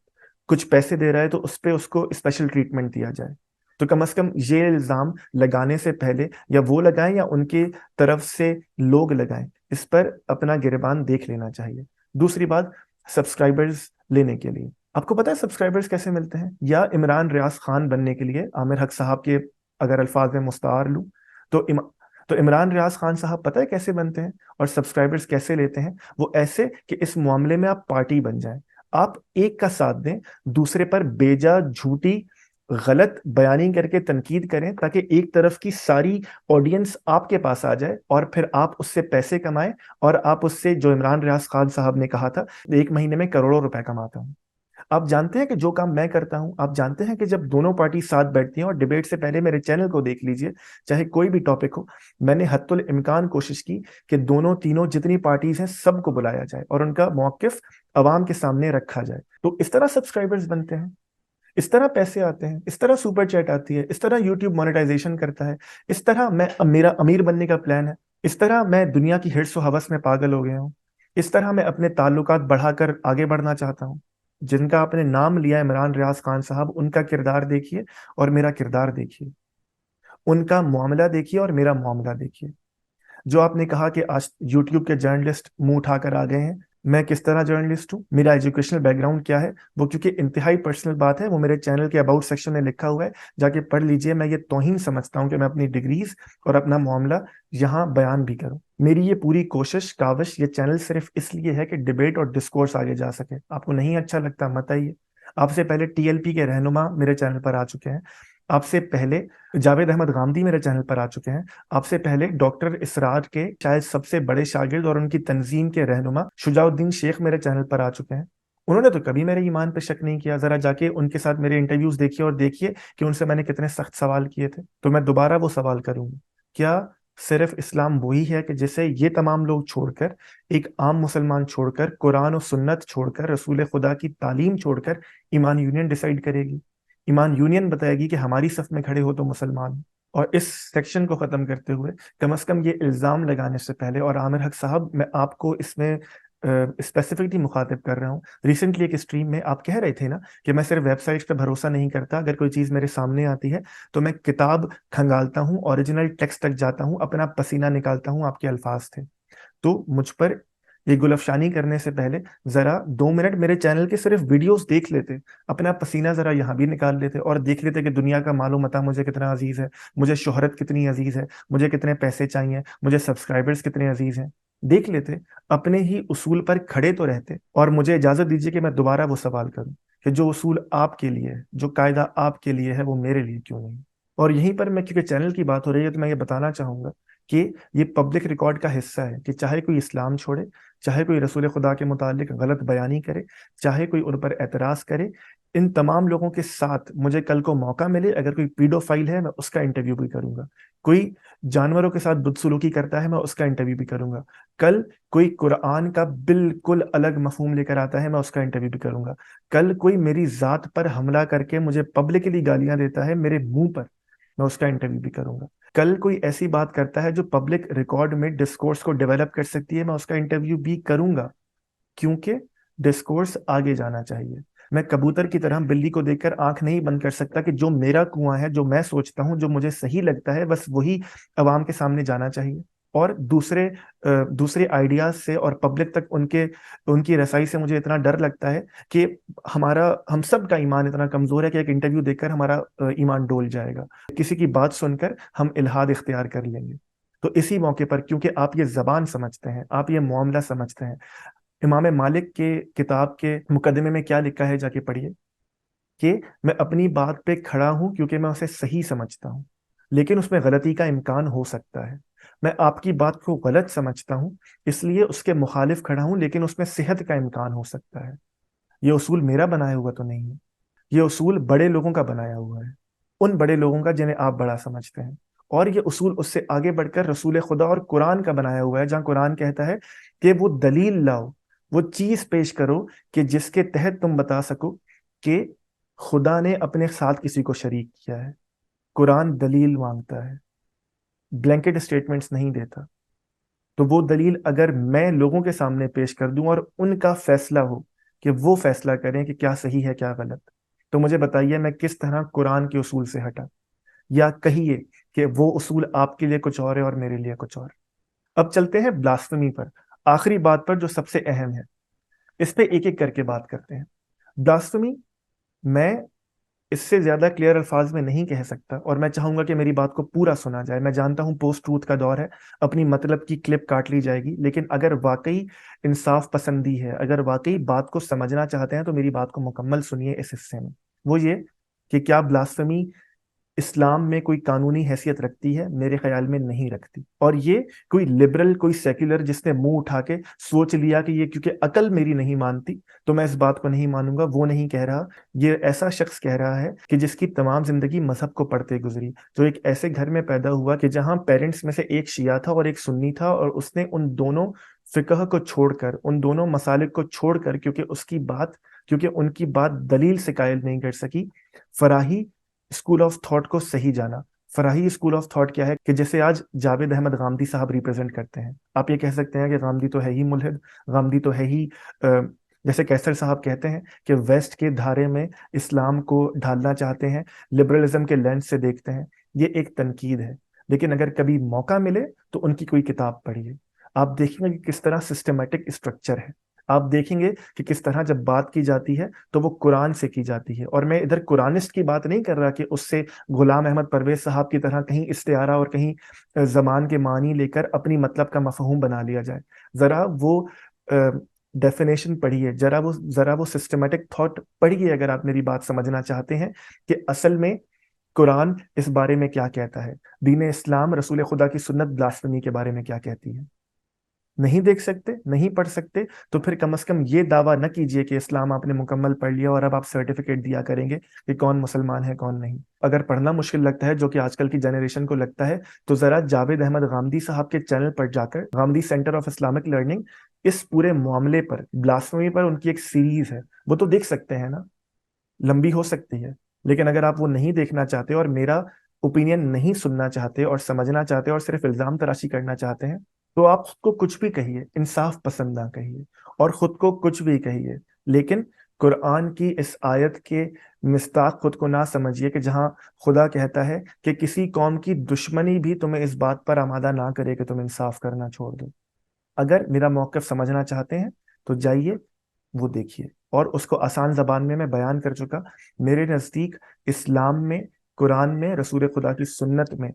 کچھ پیسے دے رہا ہے تو اس پہ اس کو اسپیشل ٹریٹمنٹ دیا جائے۔ تو کم از کم یہ الزام لگانے سے پہلے یا وہ لگائیں یا ان کی طرف سے لوگ لگائیں، اس پر اپنا گریبان دیکھ لینا چاہیے۔ دوسری بات، سبسکرائبرز لینے کے لیے آپ کو پتا ہے سبسکرائبرز کیسے ملتے ہیں؟ یا عمران ریاض خان بننے کے لیے عامر حق صاحب کے اگر الفاظ میں مستعار لوں تو عمران ریاض خان صاحب پتہ ہے کیسے بنتے ہیں اور سبسکرائبرز کیسے لیتے ہیں؟ وہ ایسے کہ اس معاملے میں آپ پارٹی بن جائیں، آپ ایک کا ساتھ دیں، دوسرے پر بیجا جھوٹی غلط بیانی کر کے تنقید کریں تاکہ ایک طرف کی ساری آڈینس آپ کے پاس آ جائے، اور پھر آپ اس سے پیسے کمائیں، اور آپ اس سے، جو عمران ریاض خان صاحب نے کہا تھا، 1 مہینے میں کروڑوں روپے کماتا ہوں۔ آپ جانتے ہیں کہ جو کام میں کرتا ہوں، آپ جانتے ہیں کہ جب دونوں پارٹی ساتھ بیٹھتی ہیں، اور ڈیبیٹ سے پہلے میرے چینل کو دیکھ لیجئے، چاہے کوئی بھی ٹاپک ہو، میں نے حتی الامکان کوشش کی کہ دونوں تینوں جتنی پارٹیز ہیں سب کو بلایا جائے اور ان کا موقف عوام کے سامنے رکھا جائے۔ تو اس طرح سبسکرائبرز بنتے ہیں، اس طرح پیسے آتے ہیں، اس طرح سپر چیٹ آتی ہے، اس طرح یوٹیوب مونیٹائزیشن کرتا ہے، اس طرح میرا امیر بننے کا پلان ہے، اس طرح میں دنیا کی ہرس و ہوس میں پاگل ہو گیا ہوں، اس طرح میں اپنے تعلقات بڑھا کر آگے بڑھنا چاہتا ہوں۔ جن کا آپ نے نام لیا عمران ریاض خان صاحب، ان کا کردار دیکھیے اور میرا کردار دیکھیے، ان کا معاملہ دیکھیے اور میرا معاملہ دیکھیے۔ جو آپ نے کہا کہ آج یوٹیوب کے جرنلسٹ منہ اٹھا کر آ گئے ہیں، میں کس طرح جرنلسٹ ہوں، میرا ایجوکیشنل بیک گراؤنڈ کیا ہے، وہ کیونکہ انتہائی پرسنل بات ہے، وہ میرے چینل کے اباؤٹ سیکشن میں لکھا ہوا ہے، جا کے پڑھ لیجئے۔ میں یہ توہین سمجھتا ہوں کہ میں اپنی ڈگریز اور اپنا معاملہ یہاں بیان بھی کروں۔ میری یہ پوری کوشش کاوش، یہ چینل صرف اس لیے ہے کہ ڈیبیٹ اور ڈسکورس آگے جا سکے۔ آپ کو نہیں اچھا لگتا مت آئیے۔ آپ سے پہلے ٹی ایل پی کے رہنما میرے چینل پر آ چکے ہیں، آپ سے پہلے جاوید احمد غامدی میرے چینل پر آ چکے ہیں، آپ سے پہلے ڈاکٹر اسرار کے شاید سب سے بڑے شاگرد اور ان کی تنظیم کے رہنما شجاع الدین شیخ میرے چینل پر آ چکے ہیں۔ انہوں نے تو کبھی میرے ایمان پہ شک نہیں کیا۔ ذرا جا کے ان کے ساتھ میرے انٹرویوز دیکھیے اور دیکھیے کہ ان سے میں نے کتنے سخت سوال کیے تھے۔ تو میں دوبارہ وہ سوال کروں گا، کیا صرف اسلام وہی ہے کہ جسے یہ تمام لوگ چھوڑ کر، ایک عام مسلمان چھوڑ کر، قرآن و سنت چھوڑ کر، رسول خدا کی تعلیم چھوڑ کر ایمان یونین ڈیسائیڈ کرے گی؟ ایمان یونین بتائے گی کہ ہماری صف میں کھڑے ہو تو مسلمان۔ اور اس سیکشن کو ختم کرتے ہوئے کم از کم یہ الزام لگانے سے پہلے، اور عامر حق صاحب میں آپ کو اس میں اسپیسیفکلی مخاطب کر رہا ہوں، ریسنٹلی ایک اسٹریم میں آپ کہہ رہے تھے نا کہ میں صرف ویب سائٹس پہ بھروسہ نہیں کرتا، اگر کوئی چیز میرے سامنے آتی ہے تو میں کتاب کھنگالتا ہوں، اوریجنل ٹیکسٹ تک جاتا ہوں، اپنا پسینہ نکالتا ہوں۔ آپ کے الفاظ تھے، تو مجھ پر یہ گلفشانی کرنے سے پہلے ذرا 2 منٹ میرے چینل کے صرف ویڈیوز دیکھ لیتے، اپنا پسینہ ذرا یہاں بھی نکال لیتے اور دیکھ لیتے کہ دنیا کا مال و متاع مجھے کتنا عزیز ہے، مجھے شہرت کتنی عزیز ہے، مجھے کتنے پیسے چاہیے، مجھے سبسکرائبرز کتنے عزیز ہیں۔ دیکھ لیتے، اپنے ہی اصول پر کھڑے تو رہتے۔ اور مجھے اجازت دیجیے کہ میں دوبارہ وہ سوال کروں کہ جو اصول آپ کے لیے ہے، جو قاعدہ آپ کے لیے ہے، وہ میرے لیے کیوں نہیں؟ اور یہیں پر میں، کیونکہ چینل کی بات ہو رہی ہے، تو میں یہ بتانا چاہوں گا کہ یہ پبلک ریکارڈ کا حصہ ہے کہ چاہے کوئی اسلام چھوڑے، چاہے کوئی رسول خدا کے متعلق غلط بیانی کرے، چاہے کوئی ان پر اعتراض کرے، ان تمام لوگوں کے ساتھ مجھے کل کو موقع ملے، اگر کوئی پیڈو فائل ہے میں اس کا انٹرویو بھی کروں گا، کوئی جانوروں کے ساتھ بدسلوکی کرتا ہے میں اس کا انٹرویو بھی کروں گا، کل کوئی قرآن کا بالکل الگ مفہوم لے کر آتا ہے میں اس کا انٹرویو بھی کروں گا، کل کوئی میری ذات پر حملہ کر کے مجھے پبلکلی گالیاں دیتا ہے میرے منہ پر، میں اس کا انٹرویو بھی کروں گا، کل کوئی ایسی بات کرتا ہے جو پبلک ریکارڈ میں ڈسکورس کو ڈیولپ کر سکتی ہے میں اس کا انٹرویو بھی کروں گا، کیونکہ ڈسکورس آگے جانا چاہیے. میں کبوتر کی طرح بلی کو دیکھ کر آنکھ نہیں بند کر سکتا کہ جو میرا کنواں ہے، جو میں سوچتا ہوں، جو مجھے صحیح لگتا ہے، بس وہی عوام کے سامنے جانا چاہیے. اور دوسرے آئیڈیاز سے اور پبلک تک ان کی رسائی سے مجھے اتنا ڈر لگتا ہے کہ ہم سب کا ایمان اتنا کمزور ہے کہ ایک انٹرویو دیکھ کر ہمارا ایمان ڈول جائے گا، کسی کی بات سن کر ہم الحاد اختیار کر لیں گے. تو اسی موقع پر، کیونکہ آپ یہ زبان سمجھتے ہیں، آپ یہ معاملہ سمجھتے ہیں، امام مالک کے کتاب کے مقدمے میں کیا لکھا ہے، جا کے پڑھیے کہ میں اپنی بات پہ کھڑا ہوں کیونکہ میں اسے صحیح سمجھتا ہوں، لیکن اس میں غلطی کا امکان ہو سکتا ہے. میں آپ کی بات کو غلط سمجھتا ہوں، اس لیے اس کے مخالف کھڑا ہوں، لیکن اس میں صحت کا امکان ہو سکتا ہے. یہ اصول میرا بنایا ہوا تو نہیں ہے، یہ اصول بڑے لوگوں کا بنایا ہوا ہے، ان بڑے لوگوں کا جنہیں آپ بڑا سمجھتے ہیں. اور یہ اصول اس سے آگے بڑھ کر رسول خدا اور قرآن کا بنایا ہوا ہے، جہاں قرآن کہتا ہے کہ وہ دلیل لاؤ، وہ چیز پیش کرو کہ جس کے تحت تم بتا سکو کہ خدا نے اپنے ساتھ کسی کو شریک کیا ہے. قرآن دلیل مانگتا ہے، بلینکٹ اسٹیٹمنٹس نہیں دیتا. تو وہ دلیل اگر میں لوگوں کے سامنے پیش کر دوں اور ان کا فیصلہ ہو کہ وہ فیصلہ کریں کہ کیا صحیح ہے کیا غلط، تو مجھے بتائیے میں کس طرح قرآن کے اصول سے ہٹا، یا کہیے کہ وہ اصول آپ کے لیے کچھ اور ہے اور میرے لیے کچھ اور. اب چلتے ہیں بلاسفمی پر، آخری بات پر جو سب سے اہم ہے. اس پہ ایک ایک کر کے بات کرتے ہیں. بلاسفمی میں اس سے زیادہ کلیئر الفاظ میں نہیں کہہ سکتا، اور میں چاہوں گا کہ میری بات کو پورا سنا جائے. میں جانتا ہوں پوسٹ ٹروتھ کا دور ہے، اپنی مطلب کی کلپ کاٹ لی جائے گی، لیکن اگر واقعی انصاف پسندی ہے، اگر واقعی بات کو سمجھنا چاہتے ہیں، تو میری بات کو مکمل سنیے اس حصے میں. وہ یہ کہ کیا بلاسفمی اسلام میں کوئی قانونی حیثیت رکھتی ہے؟ میرے خیال میں نہیں رکھتی. اور یہ کوئی لبرل، کوئی سیکولر جس نے منہ اٹھا کے سوچ لیا کہ یہ کیونکہ عقل میری نہیں مانتی تو میں اس بات کو نہیں مانوں گا، وہ نہیں کہہ رہا. یہ ایسا شخص کہہ رہا ہے کہ جس کی تمام زندگی مذہب کو پڑھتے گزری، جو ایک ایسے گھر میں پیدا ہوا کہ جہاں پیرنٹس میں سے ایک شیعہ تھا اور ایک سنی تھا، اور اس نے ان دونوں فقہ کو چھوڑ کر، ان دونوں مسالک کو چھوڑ کر، کیونکہ ان کی بات دلیل سے قائل نہیں کر سکی، فراہی اسکول آف تھاٹ کو صحیح جانا. فراہی اسکول آف تھاٹ کیا ہے کہ جسے آج جاوید احمد غامدی صاحب ریپرزینٹ کرتے ہیں. آپ یہ کہہ سکتے ہیں کہ غامدی تو ہے ہی ملحد، غامدی تو ہے ہی جیسے کیسر صاحب کہتے ہیں کہ ویسٹ کے دھارے میں اسلام کو ڈھالنا چاہتے ہیں، لبرلزم کے لینس سے دیکھتے ہیں. یہ ایک تنقید ہے، لیکن اگر کبھی موقع ملے تو ان کی کوئی کتاب پڑھیے. آپ دیکھیں گے کہ کس طرح سسٹمیٹک اسٹرکچر ہے. آپ دیکھیں گے کہ کس طرح جب بات کی جاتی ہے تو وہ قرآن سے کی جاتی ہے. اور میں ادھر قرآنسٹ کی بات نہیں کر رہا کہ اس سے غلام احمد پرویز صاحب کی طرح کہیں استعارہ اور کہیں زمان کے معنی لے کر اپنی مطلب کا مفہوم بنا لیا جائے. ذرا وہ ڈیفینیشن پڑھیے، ذرا وہ سسٹمیٹک تھاٹ پڑھیے اگر آپ میری بات سمجھنا چاہتے ہیں کہ اصل میں قرآن اس بارے میں کیا کہتا ہے، دین اسلام، رسول خدا کی سنت بلاسفمی کے بارے میں کیا کہتی ہے. نہیں دیکھ سکتے، نہیں پڑھ سکتے، تو پھر کم از کم یہ دعویٰ نہ کیجئے کہ اسلام آپ نے مکمل پڑھ لیا اور اب آپ سرٹیفکیٹ دیا کریں گے کہ کون مسلمان ہے کون نہیں. اگر پڑھنا مشکل لگتا ہے، جو کہ آج کل کی جنریشن کو لگتا ہے، تو ذرا جاوید احمد غامدی صاحب کے چینل پر جا کر، Ghamidi centre of Islamic learning, اس پورے معاملے پر، بلاسفمی پر ان کی ایک سیریز ہے، وہ تو دیکھ سکتے ہیں نا. لمبی ہو سکتی ہے، لیکن اگر آپ وہ نہیں دیکھنا چاہتے اور میرا اوپینین نہیں سننا چاہتے اور سمجھنا چاہتے اور صرف الزام تراشی کرنا چاہتے ہیں، تو آپ خود کو کچھ بھی کہیے، انصاف پسند نہ کہیے، اور خود کو کچھ بھی کہیے، لیکن قرآن کی اس آیت کے مستاق خود کو نہ سمجھیے کہ جہاں خدا کہتا ہے کہ کسی قوم کی دشمنی بھی تمہیں اس بات پر آمادہ نہ کرے کہ تم انصاف کرنا چھوڑ دو. اگر میرا موقف سمجھنا چاہتے ہیں تو جائیے وہ دیکھیے، اور اس کو آسان زبان میں بیان کر چکا. میرے نزدیک اسلام میں، قرآن میں، رسول خدا کی سنت میں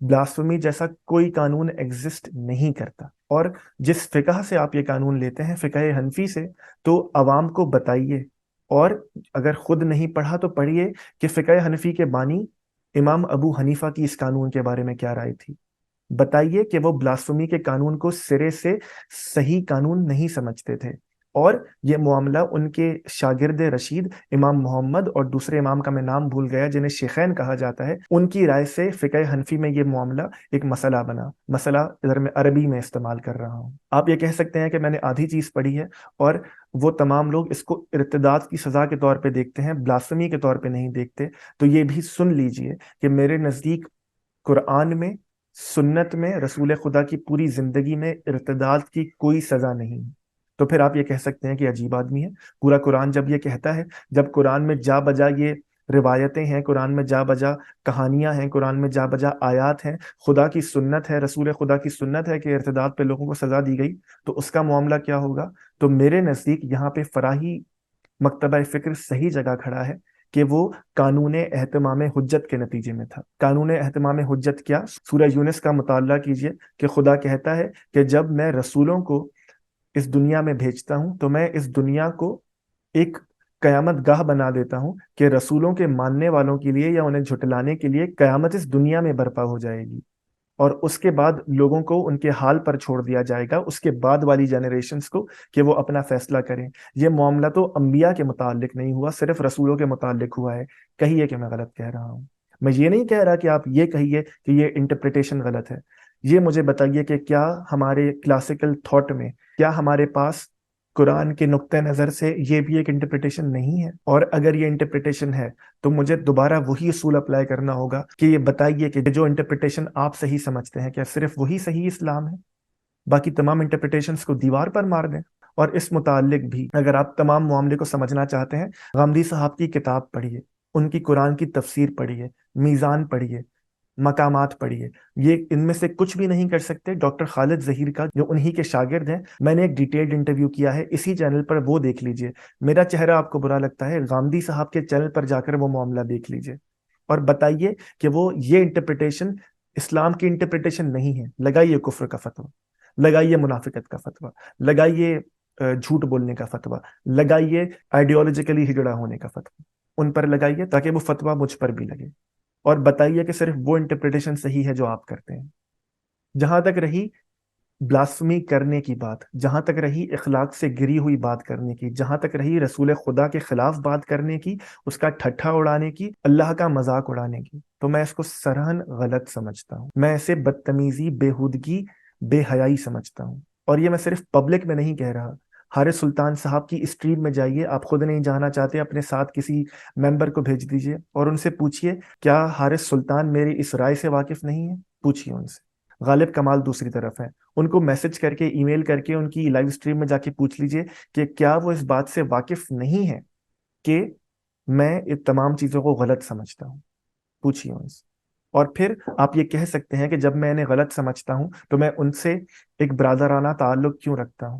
بلاسفمی جیسا کوئی قانون ایگزسٹ نہیں کرتا. اور جس فقہ سے آپ یہ قانون لیتے ہیں، فقہ حنفی سے، تو عوام کو بتائیے، اور اگر خود نہیں پڑھا تو پڑھیے کہ فقہ حنفی کے بانی امام ابو حنیفہ کی اس قانون کے بارے میں کیا رائے تھی. بتائیے کہ وہ بلاسفمی کے قانون کو سرے سے صحیح قانون نہیں سمجھتے تھے، اور یہ معاملہ ان کے شاگرد رشید امام محمد اور دوسرے امام کا میں نام بھول گیا جنہیں شیخین کہا جاتا ہے، ان کی رائے سے فقہ حنفی میں یہ معاملہ ایک مسئلہ بنا. مسئلہ ادھر میں عربی میں استعمال کر رہا ہوں. آپ یہ کہہ سکتے ہیں کہ میں نے آدھی چیز پڑھی ہے، اور وہ تمام لوگ اس کو ارتداد کی سزا کے طور پہ دیکھتے ہیں، بلاسفمی کے طور پہ نہیں دیکھتے. تو یہ بھی سن لیجئے کہ میرے نزدیک قرآن میں، سنت میں، رسول خدا کی پوری زندگی میں ارتداد کی کوئی سزا نہیں. تو پھر آپ یہ کہہ سکتے ہیں کہ عجیب آدمی ہے۔ پورا قرآن جب یہ کہتا ہے، جب قرآن میں جا بجا یہ روایتیں ہیں، قرآن میں جا بجا کہانیاں ہیں، قرآن میں جا بجا آیات ہیں، خدا کی سنت ہے، رسول خدا کی سنت ہے کہ ارتداد پہ لوگوں کو سزا دی گئی، تو اس کا معاملہ کیا ہوگا؟ تو میرے نزدیک یہاں پہ فراہی مکتبہ فکر صحیح جگہ کھڑا ہے کہ وہ قانون اہتمام حجت کے نتیجے میں تھا۔ قانون اہتمام حجت کیا؟ سورہ یونس کا مطالعہ کیجئے کہ خدا کہتا ہے کہ جب میں رسولوں کو اس دنیا میں بھیجتا ہوں تو میں اس دنیا کو ایک قیامت گاہ بنا دیتا ہوں کہ رسولوں کے ماننے والوں کے لیے یا انہیں جھٹلانے کے لیے قیامت اس دنیا میں برپا ہو جائے گی، اور اس کے بعد لوگوں کو ان کے حال پر چھوڑ دیا جائے گا، اس کے بعد والی جنریشنز کو، کہ وہ اپنا فیصلہ کریں۔ یہ معاملہ تو انبیاء کے متعلق نہیں ہوا، صرف رسولوں کے متعلق ہوا ہے۔ کہیے کہ میں غلط کہہ رہا ہوں؟ میں یہ نہیں کہہ رہا کہ آپ یہ کہیے کہ یہ انٹرپریٹیشن غلط ہے۔ یہ مجھے بتائیے کہ کیا ہمارے کلاسیکل تھاٹ میں، کیا ہمارے پاس قرآن کے نقطہ نظر سے یہ بھی ایک انٹرپریٹیشن نہیں ہے؟ اور اگر یہ انٹرپریٹیشن ہے تو مجھے دوبارہ وہی اصول اپلائی کرنا ہوگا کہ یہ بتائیے کہ جو انٹرپریٹیشن آپ صحیح سمجھتے ہیں کیا صرف وہی صحیح اسلام ہے؟ باقی تمام انٹرپریٹیشنز کو دیوار پر مار دیں۔ اور اس متعلق بھی اگر آپ تمام معاملے کو سمجھنا چاہتے ہیں، غامدی صاحب کی کتاب پڑھیے، ان کی قرآن کی تفسیر پڑھیے، میزان پڑھیے، مقامات پڑھیے۔ یہ ان میں سے کچھ بھی نہیں کر سکتے ڈاکٹر خالد ظہیر کا، جو انہی کے شاگرد ہیں۔ میں نے ایک ڈیٹیلڈ انٹرویو کیا ہے اسی چینل پر، وہ دیکھ لیجئے۔ میرا چہرہ آپ کو برا لگتا ہے، غامدی صاحب کے چینل پر جا کر وہ معاملہ دیکھ لیجئے اور بتائیے کہ وہ یہ انٹرپریٹیشن اسلام کی انٹرپریٹیشن نہیں ہے۔ لگائیے کفر کا فتویٰ، لگائیے منافقت کا فتویٰ، لگائیے جھوٹ بولنے کا فتویٰ، لگائیے آئیڈیالوجیکلی ہجڑا ہونے کا فتویٰ، ان پر لگائیے تاکہ وہ فتویٰ مجھ پر بھی لگے، اور بتائیے کہ صرف وہ انٹرپریٹیشن صحیح ہے جو آپ کرتے ہیں۔ جہاں تک رہی بلاسفمی کرنے کی بات، جہاں تک رہی اخلاق سے گری ہوئی بات کرنے کی، جہاں تک رہی رسول خدا کے خلاف بات کرنے کی، اس کا ٹھٹھا اڑانے کی، اللہ کا مذاق اڑانے کی، تو میں اس کو سرہن غلط سمجھتا ہوں۔ میں اسے بدتمیزی، بےہودگی، بے حیائی سمجھتا ہوں۔ اور یہ میں صرف پبلک میں نہیں کہہ رہا، حارث سلطان صاحب کی اسٹریم میں جائیے، آپ خود نہیں جانا چاہتے اپنے ساتھ کسی ممبر کو بھیج دیجئے اور ان سے پوچھئے کیا حارث سلطان میری اس رائے سے واقف نہیں ہے؟ پوچھئے ان سے۔ غالب کمال دوسری طرف ہیں، ان کو میسج کر کے، ای میل کر کے، ان کی لائیو اسٹریم میں جا کے پوچھ لیجئے کہ کیا وہ اس بات سے واقف نہیں ہے کہ میں ان تمام چیزوں کو غلط سمجھتا ہوں۔ پوچھئے ان سے۔ اور پھر آپ یہ کہہ سکتے ہیں کہ جب میں انہیں غلط سمجھتا ہوں تو میں ان سے ایک برادرانہ تعلق کیوں رکھتا ہوں؟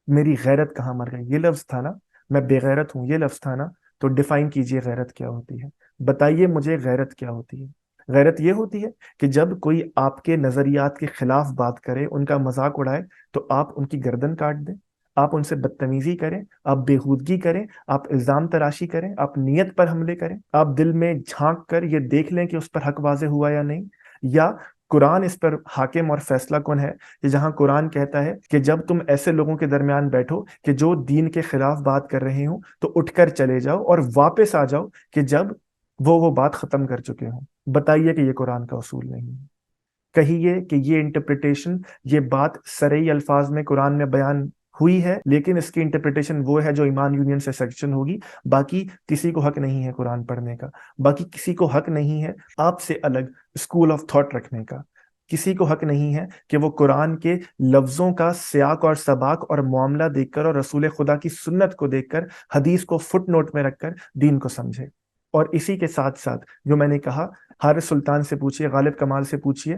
میری غیرت کہاں مر گئی؟ یہ لفظ تھا نا، میں بے غیرت ہوں، یہ لفظ تھا نا، تو ڈیفائن کیجئے غیرت کیا ہوتی ہے، بتائیے مجھے غیرت کیا ہوتی ہے۔ غیرت یہ ہوتی ہے کہ جب کوئی آپ کے نظریات کے خلاف بات کرے، ان کا مذاق اڑائے، تو آپ ان کی گردن کاٹ دیں، آپ ان سے بدتمیزی کریں، آپ بےہودگی کریں، آپ الزام تراشی کریں، آپ نیت پر حملے کریں، آپ دل میں جھانک کر یہ دیکھ لیں کہ اس پر حق واضح ہوا یا نہیں، یا قرآن اس پر حاکم اور فیصلہ کن ہے کہ جہاں قرآن کہتا ہے کہ جب تم ایسے لوگوں کے درمیان بیٹھو کہ جو دین کے خلاف بات کر رہے ہوں تو اٹھ کر چلے جاؤ اور واپس آ جاؤ کہ جب وہ بات ختم کر چکے ہوں۔ بتائیے کہ یہ قرآن کا اصول نہیں ہے۔ کہیے کہ یہ انٹرپریٹیشن، یہ بات سرعی الفاظ میں قرآن میں بیان ہوئی ہے، لیکن اس کی انٹرپریٹیشن وہ ہے جو ایمان یونین سے سیکشن ہوگی۔ باقی کسی کو حق نہیں ہے قرآن پڑھنے کا، باقی کسی کو حق نہیں ہے آپ سے الگ اسکول آف تھاٹ رکھنے کا، کسی کو حق نہیں ہے کہ وہ قرآن کے لفظوں کا سیاق اور سباق اور معاملہ دیکھ کر اور رسول خدا کی سنت کو دیکھ کر، حدیث کو فٹ نوٹ میں رکھ کر دین کو سمجھے۔ اور اسی کے ساتھ ساتھ جو میں نے کہا، حارث سلطان سے پوچھئے، غالب کمال سے پوچھئے،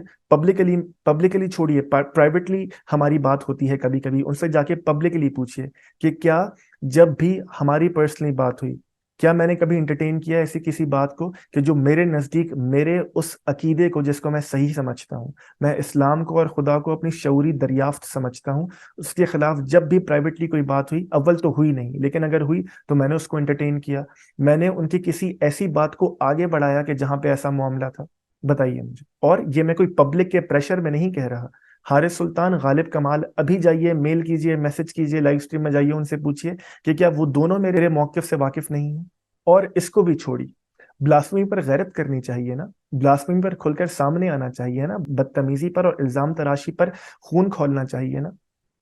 پبلکلی چھوڑیے، پرائیویٹلی ہماری بات ہوتی ہے کبھی کبھی، ان سے جا کے پبلکلی پوچھئے کہ کیا جب بھی ہماری پرسنلی بات ہوئی، کیا میں نے کبھی انٹرٹین کیا ایسی کسی بات کو کہ جو میرے نزدیک، میرے اس عقیدے کو جس کو میں صحیح سمجھتا ہوں، میں اسلام کو اور خدا کو اپنی شعوری دریافت سمجھتا ہوں، اس کے خلاف جب بھی پرائیویٹلی کوئی بات ہوئی، اول تو ہوئی نہیں لیکن اگر ہوئی تو میں نے اس کو انٹرٹین کیا، میں نے ان کی کسی ایسی بات کو آگے بڑھایا کہ جہاں پہ ایسا معاملہ تھا؟ بتائیے مجھے۔ اور یہ میں کوئی پبلک کے پریشر میں نہیں کہہ رہا۔ حارث سلطان، غالب کمال، ابھی جائیے، میل کیجئے، میسج کیجئے، لائیو اسٹریم میں جائیے، ان سے پوچھئے کہ کیا وہ دونوں میرے موقف سے واقف نہیں ہیں؟ اور اس کو بھی چھوڑی، بلاسفمی پر غیرت کرنی چاہیے نا، بلاسفمی پر کھل کر سامنے آنا چاہیے نا، بدتمیزی پر اور الزام تراشی پر خون کھولنا چاہیے نا۔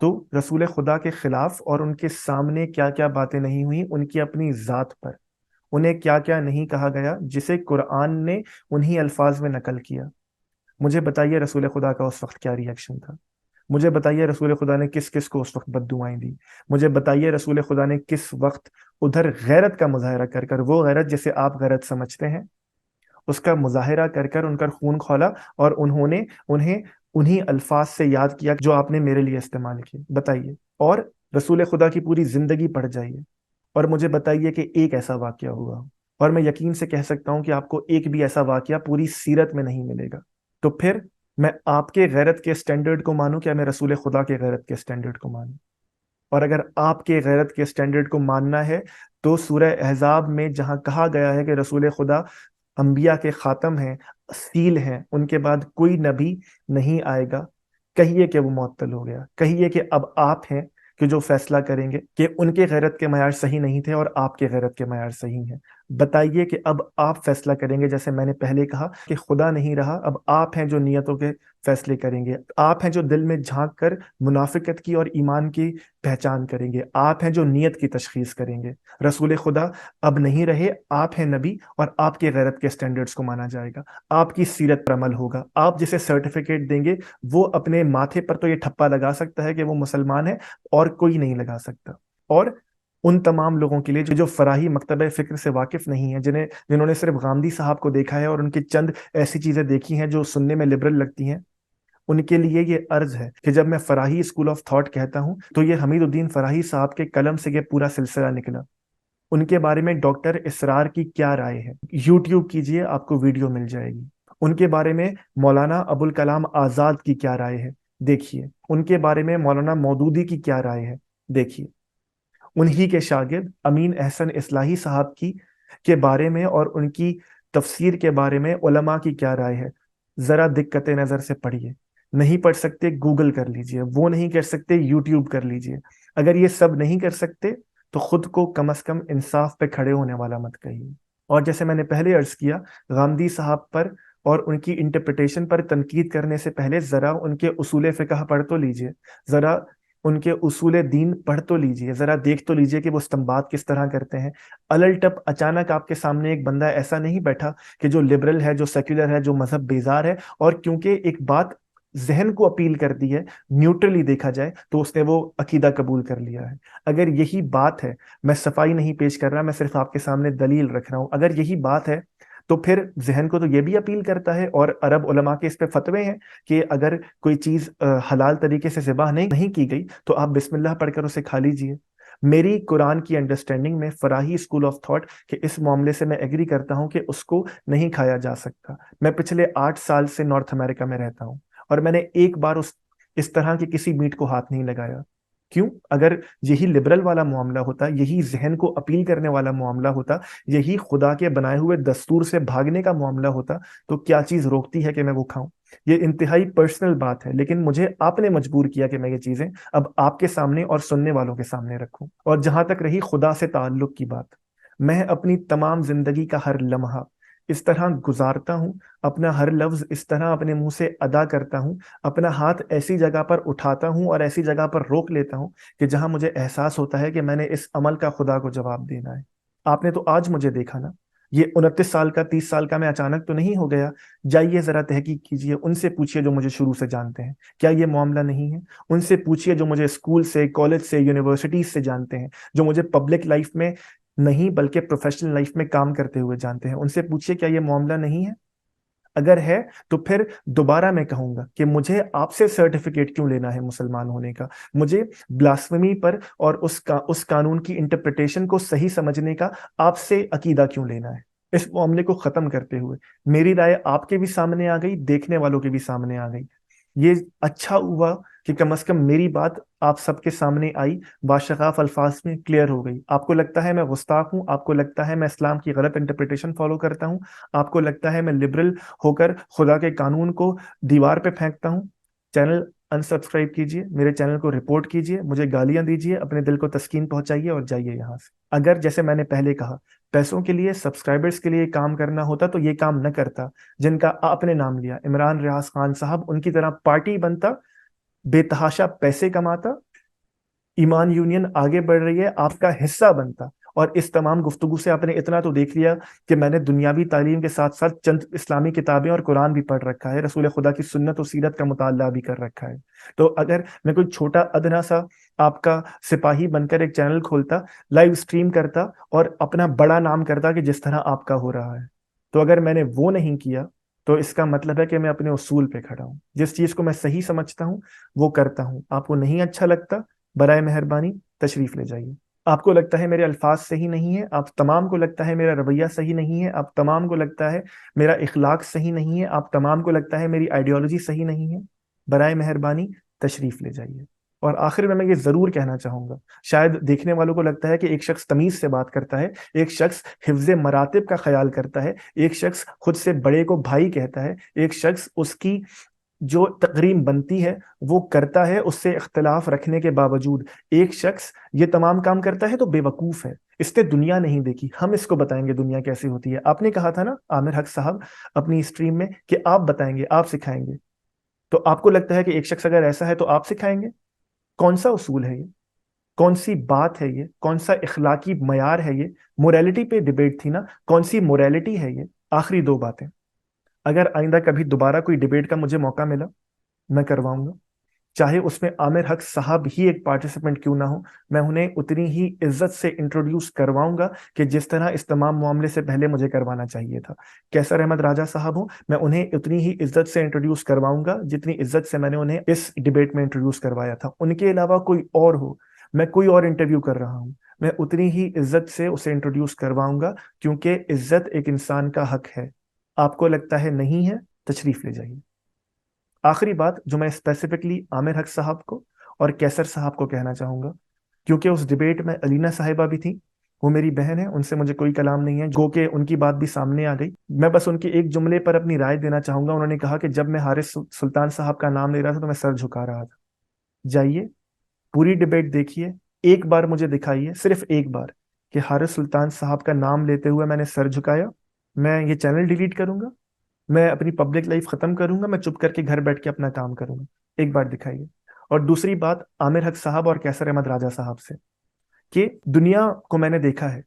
تو رسول خدا کے خلاف اور ان کے سامنے کیا کیا باتیں نہیں ہوئیں، ان کی اپنی ذات پر انہیں کیا کیا نہیں کہا گیا جسے قرآن نے انہی الفاظ میں نقل کیا؟ مجھے بتائیے رسول خدا کا اس وقت کیا ریئیکشن تھا؟ مجھے بتائیے رسول خدا نے کس کس کو اس وقت بد دعائیں دی. مجھے بتائیے رسول خدا نے کس وقت ادھر غیرت کا مظاہرہ کر کر، وہ غیرت جسے آپ غیرت سمجھتے ہیں، اس کا مظاہرہ کر کر ان کا خون کھولا، اور انہوں نے انہیں انہی الفاظ سے یاد کیا جو آپ نے میرے لیے استعمال کیے. بتائیے. اور رسول خدا کی پوری زندگی پڑھ جائیے اور مجھے بتائیے کہ ایک ایسا واقعہ ہوا ہو. اور میں یقین سے کہہ سکتا ہوں کہ آپ کو ایک بھی ایسا واقعہ پوری سیرت میں نہیں ملے گا. تو پھر میں آپ کے غیرت کے سٹینڈرڈ کو مانوں کیا میں رسول خدا کے غیرت کے سٹینڈرڈ کو مانوں؟ اور اگر آپ کے غیرت کے سٹینڈرڈ کو ماننا ہے تو سورہ احزاب میں جہاں کہا گیا ہے کہ رسول خدا انبیاء کے خاتم ہیں، سیل ہیں، ان کے بعد کوئی نبی نہیں آئے گا، کہیے کہ وہ معطل ہو گیا. کہیے کہ اب آپ ہیں کہ جو فیصلہ کریں گے کہ ان کے غیرت کے معیار صحیح نہیں تھے اور آپ کے غیرت کے معیار صحیح ہیں. بتائیے کہ اب آپ فیصلہ کریں گے. جیسے میں نے پہلے کہا کہ خدا نہیں رہا، اب آپ ہیں جو نیتوں کے فیصلے کریں گے. آپ ہیں جو دل میں جھانک کر منافقت کی اور ایمان کی پہچان کریں گے. آپ ہیں جو نیت کی تشخیص کریں گے. رسول خدا اب نہیں رہے، آپ ہیں نبی، اور آپ کے غیرت کے سٹینڈرڈز کو مانا جائے گا. آپ کی سیرت پر عمل ہوگا. آپ جسے سرٹیفکیٹ دیں گے وہ اپنے ماتھے پر تو یہ ٹھپا لگا سکتا ہے کہ وہ مسلمان ہے، اور کوئی نہیں لگا سکتا. اور ان تمام لوگوں کے لیے جو فراہی مکتبہ فکر سے واقف نہیں ہیں، جنہوں نے صرف غامدی صاحب کو دیکھا ہے اور ان کی چند ایسی چیزیں دیکھی ہیں جو سننے میں لبرل لگتی ہیں، ان کے لیے یہ عرض ہے کہ جب میں فراہی اسکول آف تھاٹ کہتا ہوں تو یہ حمید الدین فراہی صاحب کے قلم سے یہ پورا سلسلہ نکلا. ان کے بارے میں ڈاکٹر اسرار کی کیا رائے ہے؟ یوٹیوب کیجئے، آپ کو ویڈیو مل جائے گی. ان کے بارے میں مولانا ابوالکلام آزاد کی کیا رائے ہے؟ دیکھیے. ان کے بارے میں مولانا مودودی کی کیا رائے ہے؟ دیکھیے. انہی کے شاگرد امین احسن اصلاحی صاحب کی کے بارے میں اور ان کی تفسیر کے بارے میں علماء کی کیا رائے ہے؟ ذرا دقت نظر سے پڑھیے. نہیں پڑھ سکتے گوگل کر لیجئے، وہ نہیں کر سکتے یوٹیوب کر لیجئے. اگر یہ سب نہیں کر سکتے تو خود کو کم از کم انصاف پہ کھڑے ہونے والا مت کہیے. اور جیسے میں نے پہلے عرض کیا، غامدی صاحب پر اور ان کی انٹرپریٹیشن پر تنقید کرنے سے پہلے ذرا ان کے اصول فقہ پڑھ تو لیجئے، ذرا ان کے اصول دین پڑھ تو لیجئے، ذرا دیکھ تو لیجئے کہ وہ استنباط کس طرح کرتے ہیں. الٹپ اچانک آپ کے سامنے ایک بندہ ایسا نہیں بیٹھا کہ جو لبرل ہے، جو سیکولر ہے، جو مذہب بیزار ہے، اور کیونکہ ایک بات ذہن کو اپیل کر دی ہے، نیوٹرلی دیکھا جائے تو اس نے وہ عقیدہ قبول کر لیا ہے. اگر یہی بات ہے، میں صفائی نہیں پیش کر رہا، میں صرف آپ کے سامنے دلیل رکھ رہا ہوں، اگر یہی بات ہے تو پھر ذہن کو تو یہ بھی اپیل کرتا ہے، اور عرب علماء کے اس پہ فتوے ہیں کہ اگر کوئی چیز حلال طریقے سے ذبح نہیں کی گئی تو آپ بسم اللہ پڑھ کر اسے کھا لیجئے. میری قرآن کی انڈرسٹینڈنگ میں فراہی اسکول آف تھاٹ کہ اس معاملے سے میں ایگری کرتا ہوں کہ اس کو نہیں کھایا جا سکتا. میں پچھلے 8 سال سے نارتھ امریکہ میں رہتا ہوں اور میں نے ایک بار اس طرح کے کسی میٹ کو ہاتھ نہیں لگایا. کیوں؟ اگر یہی لبرل والا معاملہ ہوتا، یہی ذہن کو اپیل کرنے والا معاملہ ہوتا، یہی خدا کے بنائے ہوئے دستور سے بھاگنے کا معاملہ ہوتا، تو کیا چیز روکتی ہے کہ میں وہ کھاؤں؟ یہ انتہائی پرسنل بات ہے، لیکن مجھے آپ نے مجبور کیا کہ میں یہ چیزیں اب آپ کے سامنے اور سننے والوں کے سامنے رکھوں. اور جہاں تک رہی خدا سے تعلق کی بات، میں اپنی تمام زندگی کا ہر لمحہ اس طرح گزارتا ہوں، اپنا ہر لفظ اس طرح اپنے منہ سے ادا کرتا ہوں، اپنا ہاتھ ایسی جگہ پر اٹھاتا ہوں اور ایسی جگہ پر روک لیتا ہوں کہ جہاں مجھے احساس ہوتا ہے کہ میں نے اس عمل کا خدا کو جواب دینا ہے. آپ نے تو آج مجھے دیکھا نا، یہ 29 سال کا 30 سال کا میں اچانک تو نہیں ہو گیا. جائیے ذرا تحقیق کیجئے، ان سے پوچھئے جو مجھے شروع سے جانتے ہیں کیا یہ معاملہ نہیں ہے. ان سے پوچھئے جو مجھے اسکول سے، کالج سے، یونیورسٹیز سے جانتے ہیں، جو مجھے پبلک لائف میں نہیں بلکہ پروفیشنل لائف میں کام کرتے ہوئے جانتے ہیں. ان سے پوچھئے کیا یہ معاملہ نہیں ہے. اگر ہے تو پھر دوبارہ میں کہوں گا کہ مجھے آپ سے سرٹیفکیٹ کیوں لینا ہے مسلمان ہونے کا؟ مجھے بلاسفیمی پر اور اس قانون کی انٹرپریٹیشن کو صحیح سمجھنے کا آپ سے عقیدہ کیوں لینا ہے؟ اس معاملے کو ختم کرتے ہوئے میری رائے آپ کے بھی سامنے آ گئی، دیکھنے والوں کے بھی سامنے آ گئی. یہ اچھا ہوا کہ کم از کم میری بات آپ سب کے سامنے آئی، باشفاف الفاظ میں کلیئر ہو گئی. آپ کو لگتا ہے میں گستاخ ہوں، آپ کو لگتا ہے میں اسلام کی غلط انٹرپریٹیشن فالو کرتا ہوں، آپ کو لگتا ہے میں لبرل ہو کر خدا کے قانون کو دیوار پہ پھینکتا ہوں، چینل انسبسکرائب کیجئے، میرے چینل کو رپورٹ کیجئے، مجھے گالیاں دیجئے، اپنے دل کو تسکین پہنچائیے اور جائیے یہاں سے. اگر جیسے میں نے پہلے کہا پیسوں کے لیے، سبسکرائبرز کے لیے کام کرنا ہوتا تو یہ کام نہ کرتا جن کا آپ نے نام لیا. عمران ریاض خان صاحب، ان کی طرح پارٹی بنتا، بے تحاشا پیسے کماتا، ایمان یونین آگے بڑھ رہی ہے، آپ کا حصہ بنتا، اور اس تمام گفتگو سے آپ نے اتنا تو دیکھ لیا کہ میں نے دنیاوی تعلیم کے ساتھ ساتھ چند اسلامی کتابیں اور قرآن بھی پڑھ رکھا ہے، رسول خدا کی سنت و سیرت کا مطالعہ بھی کر رکھا ہے۔ تو اگر میں کوئی چھوٹا ادنا سا آپ کا سپاہی بن کر ایک چینل کھولتا، لائیو اسٹریم کرتا اور اپنا بڑا نام کرتا کہ جس طرح آپ کا ہو رہا ہے، تو اگر میں نے وہ نہیں کیا تو اس کا مطلب ہے کہ میں اپنے اصول پہ کھڑا ہوں، جس چیز کو میں صحیح سمجھتا ہوں وہ کرتا ہوں۔ آپ کو نہیں اچھا لگتا، برائے مہربانی تشریف لے جائیے۔ آپ کو لگتا ہے میرے الفاظ صحیح نہیں ہے، آپ تمام کو لگتا ہے میرا رویہ صحیح نہیں ہے، آپ تمام کو لگتا ہے میرا اخلاق صحیح نہیں ہے، آپ تمام کو لگتا ہے میری آئیڈیالوجی صحیح نہیں ہے، برائے مہربانی تشریف لے جائیے۔ اور آخر میں یہ ضرور کہنا چاہوں گا، شاید دیکھنے والوں کو لگتا ہے کہ ایک شخص تمیز سے بات کرتا ہے، ایک شخص حفظ مراتب کا خیال کرتا ہے، ایک شخص خود سے بڑے کو بھائی کہتا ہے، ایک شخص اس کی جو تقریم بنتی ہے وہ کرتا ہے اس سے اختلاف رکھنے کے باوجود، ایک شخص یہ تمام کام کرتا ہے تو بے وقوف ہے، اس نے دنیا نہیں دیکھی۔ ہم اس کو بتائیں گے دنیا کیسی ہوتی ہے۔ آپ نے کہا تھا نا عامر حق صاحب اپنی اسٹریم میں کہ آپ بتائیں گے، آپ سکھائیں گے، تو آپ کو لگتا ہے کہ ایک شخص اگر ایسا ہے تو آپ سکھائیں گے؟ کون سا اصول ہے یہ؟ کون سی بات ہے یہ؟ کون سا اخلاقی معیار ہے یہ؟ موریلٹی پہ ڈبیٹ تھی نا، کون سی موریلٹی ہے یہ؟ آخری دو باتیں، اگر آئندہ کبھی دوبارہ کوئی ڈبیٹ کا مجھے موقع ملا میں کرواؤں گا، چاہے اس میں عامر حق صاحب ہی ایک پارٹیسپینٹ کیوں نہ ہو، میں انہیں اتنی ہی عزت سے انٹروڈیوس کرواؤں گا کہ جس طرح اس تمام معاملے سے پہلے مجھے کروانا چاہیے تھا۔ کیسر احمد راجہ صاحب ہوں، میں انہیں اتنی ہی عزت سے انٹروڈیوس کرواؤں گا جتنی عزت سے میں نے انہیں اس ڈبیٹ میں انٹروڈیوس کروایا تھا۔ ان کے علاوہ کوئی اور ہو، میں کوئی اور انٹرویو کر رہا ہوں، میں اتنی ہی عزت سے اسے انٹروڈیوس کرواؤں گا، کیونکہ عزت ایک انسان کا حق ہے۔ آپ کو لگتا ہے نہیں ہے، تشریف لے جائیے۔ آخری بات جو میں اسپیسیفکلی عامر حق صاحب کو اور کیسر صاحب کو کہنا چاہوں گا، کیونکہ اس ڈبیٹ میں علینا صاحبہ بھی تھی، وہ میری بہن ہے، ان سے مجھے کوئی کلام نہیں ہے، جو کہ ان کی بات بھی سامنے آ گئی۔ میں بس ان کے ایک جملے پر اپنی رائے دینا چاہوں گا۔ انہوں نے کہا کہ جب میں حارث سلطان صاحب کا نام لے رہا تھا تو میں سر جھکا رہا تھا۔ جائیے پوری ڈبیٹ دیکھیے، ایک بار مجھے دکھائیے، صرف ایک بار، کہ حارث سلطان صاحب کا نام لیتے ہوئے میں نے سر جھکایا۔ میں یہ چینل ڈیلیٹ کروں گا، میں اپنی پبلک لائف ختم کروں گا، میں چپ کر کے گھر بیٹھ کے اپنا کام کروں گا۔ ایک بار دکھائیے۔ اور دوسری بات عامر حق صاحب اور کیسر احمد راجہ صاحب سے، کہ دنیا کو میں نے دیکھا ہے،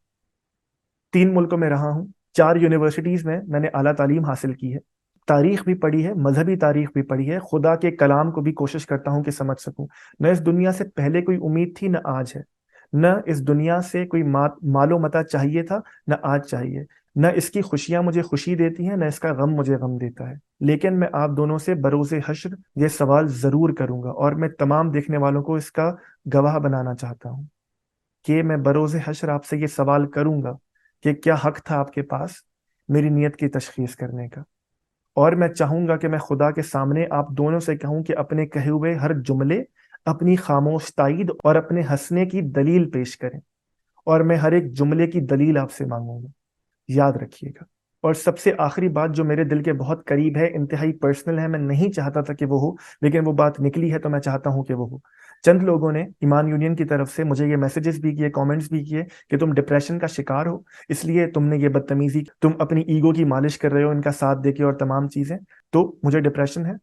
3 ملکوں میں رہا ہوں، 4 یونیورسٹیز میں میں نے اعلیٰ تعلیم حاصل کی ہے، تاریخ بھی پڑھی ہے، مذہبی تاریخ بھی پڑھی ہے، خدا کے کلام کو بھی کوشش کرتا ہوں کہ سمجھ سکوں۔ نہ اس دنیا سے پہلے کوئی امید تھی، نہ آج ہے۔ نہ اس دنیا سے کوئی مال و متاع چاہیے تھا، نہ آج چاہیے۔ نہ اس کی خوشیاں مجھے خوشی دیتی ہیں، نہ اس کا غم مجھے غم دیتا ہے۔ لیکن میں آپ دونوں سے بروز حشر یہ سوال ضرور کروں گا، اور میں تمام دیکھنے والوں کو اس کا گواہ بنانا چاہتا ہوں کہ میں بروز حشر آپ سے یہ سوال کروں گا کہ کیا حق تھا آپ کے پاس میری نیت کی تشخیص کرنے کا۔ اور میں چاہوں گا کہ میں خدا کے سامنے آپ دونوں سے کہوں کہ اپنے کہے ہوئے ہر جملے، اپنی خاموش تائید اور اپنے ہنسنے کی دلیل پیش کریں، اور میں ہر ایک جملے کی دلیل آپ سے مانگوں گا، یاد رکھیے گا۔ اور سب سے آخری بات جو میرے دل کے بہت قریب ہے، انتہائی پرسنل ہے، میں نہیں چاہتا تھا کہ وہ ہو، لیکن وہ بات نکلی ہے تو میں چاہتا ہوں کہ وہ ہو۔ چند لوگوں نے ایمان یونین کی طرف سے مجھے یہ میسیجز بھی کیے، کامنٹس بھی کیے کہ تم ڈپریشن کا شکار ہو، اس لیے تم نے یہ بدتمیزی، تم اپنی ایگو کی مالش کر رہے ہو ان کا ساتھ دے کے اور تمام چیزیں۔ تو مجھے ڈپریشن ہے،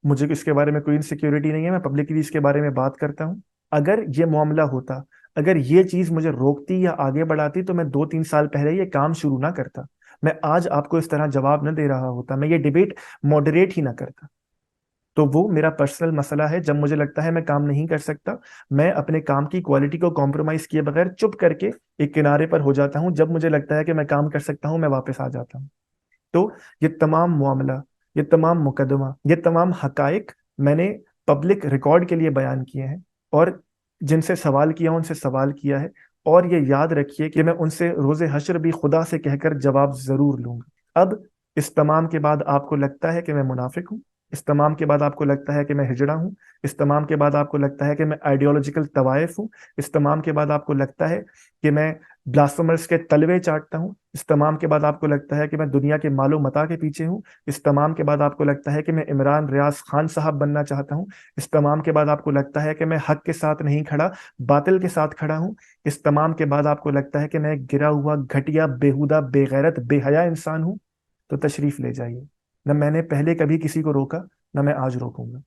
مجھے اس کے بارے میں کوئی انسیکیورٹی نہیں ہے، میں پبلکلی اس کے بارے میں بات کرتا ہوں۔ اگر یہ معاملہ ہوتا، اگر یہ چیز مجھے روکتی یا آگے بڑھاتی تو میں 2-3 سال پہلے یہ کام شروع نہ کرتا، میں آج آپ کو اس طرح جواب نہ دے رہا ہوتا، میں یہ ڈیبیٹ ماڈریٹ ہی نہ کرتا۔ تو وہ میرا پرسنل مسئلہ ہے، جب مجھے لگتا ہے میں کام نہیں کر سکتا، میں اپنے کام کی کوالٹی کو کمپرومائز کیے بغیر چپ کر کے ایک کنارے پر ہو جاتا ہوں۔ جب مجھے لگتا ہے کہ میں کام کر سکتا ہوں، میں واپس آ جاتا ہوں۔ تو یہ تمام معاملہ، یہ تمام مقدمہ، یہ تمام حقائق میں نے پبلک ریکارڈ کے لیے بیان کیے ہیں، اور جن سے سوال کیا ان سے سوال کیا ہے، اور یہ یاد رکھیے کہ میں ان سے روز حشر بھی خدا سے کہہ کر جواب ضرور لوں گا۔ اب اس تمام کے بعد آپ کو لگتا ہے کہ میں منافق ہوں، اس تمام کے بعد آپ کو لگتا ہے کہ میں ہجڑا ہوں، اس تمام کے بعد آپ کو لگتا ہے کہ میں آئیڈیالوجیکل طوائف ہوں، اس تمام کے بعد آپ کو لگتا ہے کہ میں بلاسفیمرز کے تلوے چاٹتا ہوں، اس تمام کے بعد آپ کو لگتا ہے کہ میں دنیا کے مال و متاع کے پیچھے ہوں، اس تمام کے بعد آپ کو لگتا ہے کہ میں عمران ریاض خان صاحب بننا چاہتا ہوں، اس تمام کے بعد آپ کو لگتا ہے کہ میں حق کے ساتھ نہیں کھڑا، باطل کے ساتھ کھڑا ہوں، اس تمام کے بعد آپ کو لگتا ہے کہ میں ایک گرا ہوا، گھٹیا، بےہودہ، بے غیرت، بے حیا انسان ہوں، تو تشریف لے جائیے۔ نہ میں نے پہلے کبھی کسی کو روکا، نہ میں آج روکوں گا۔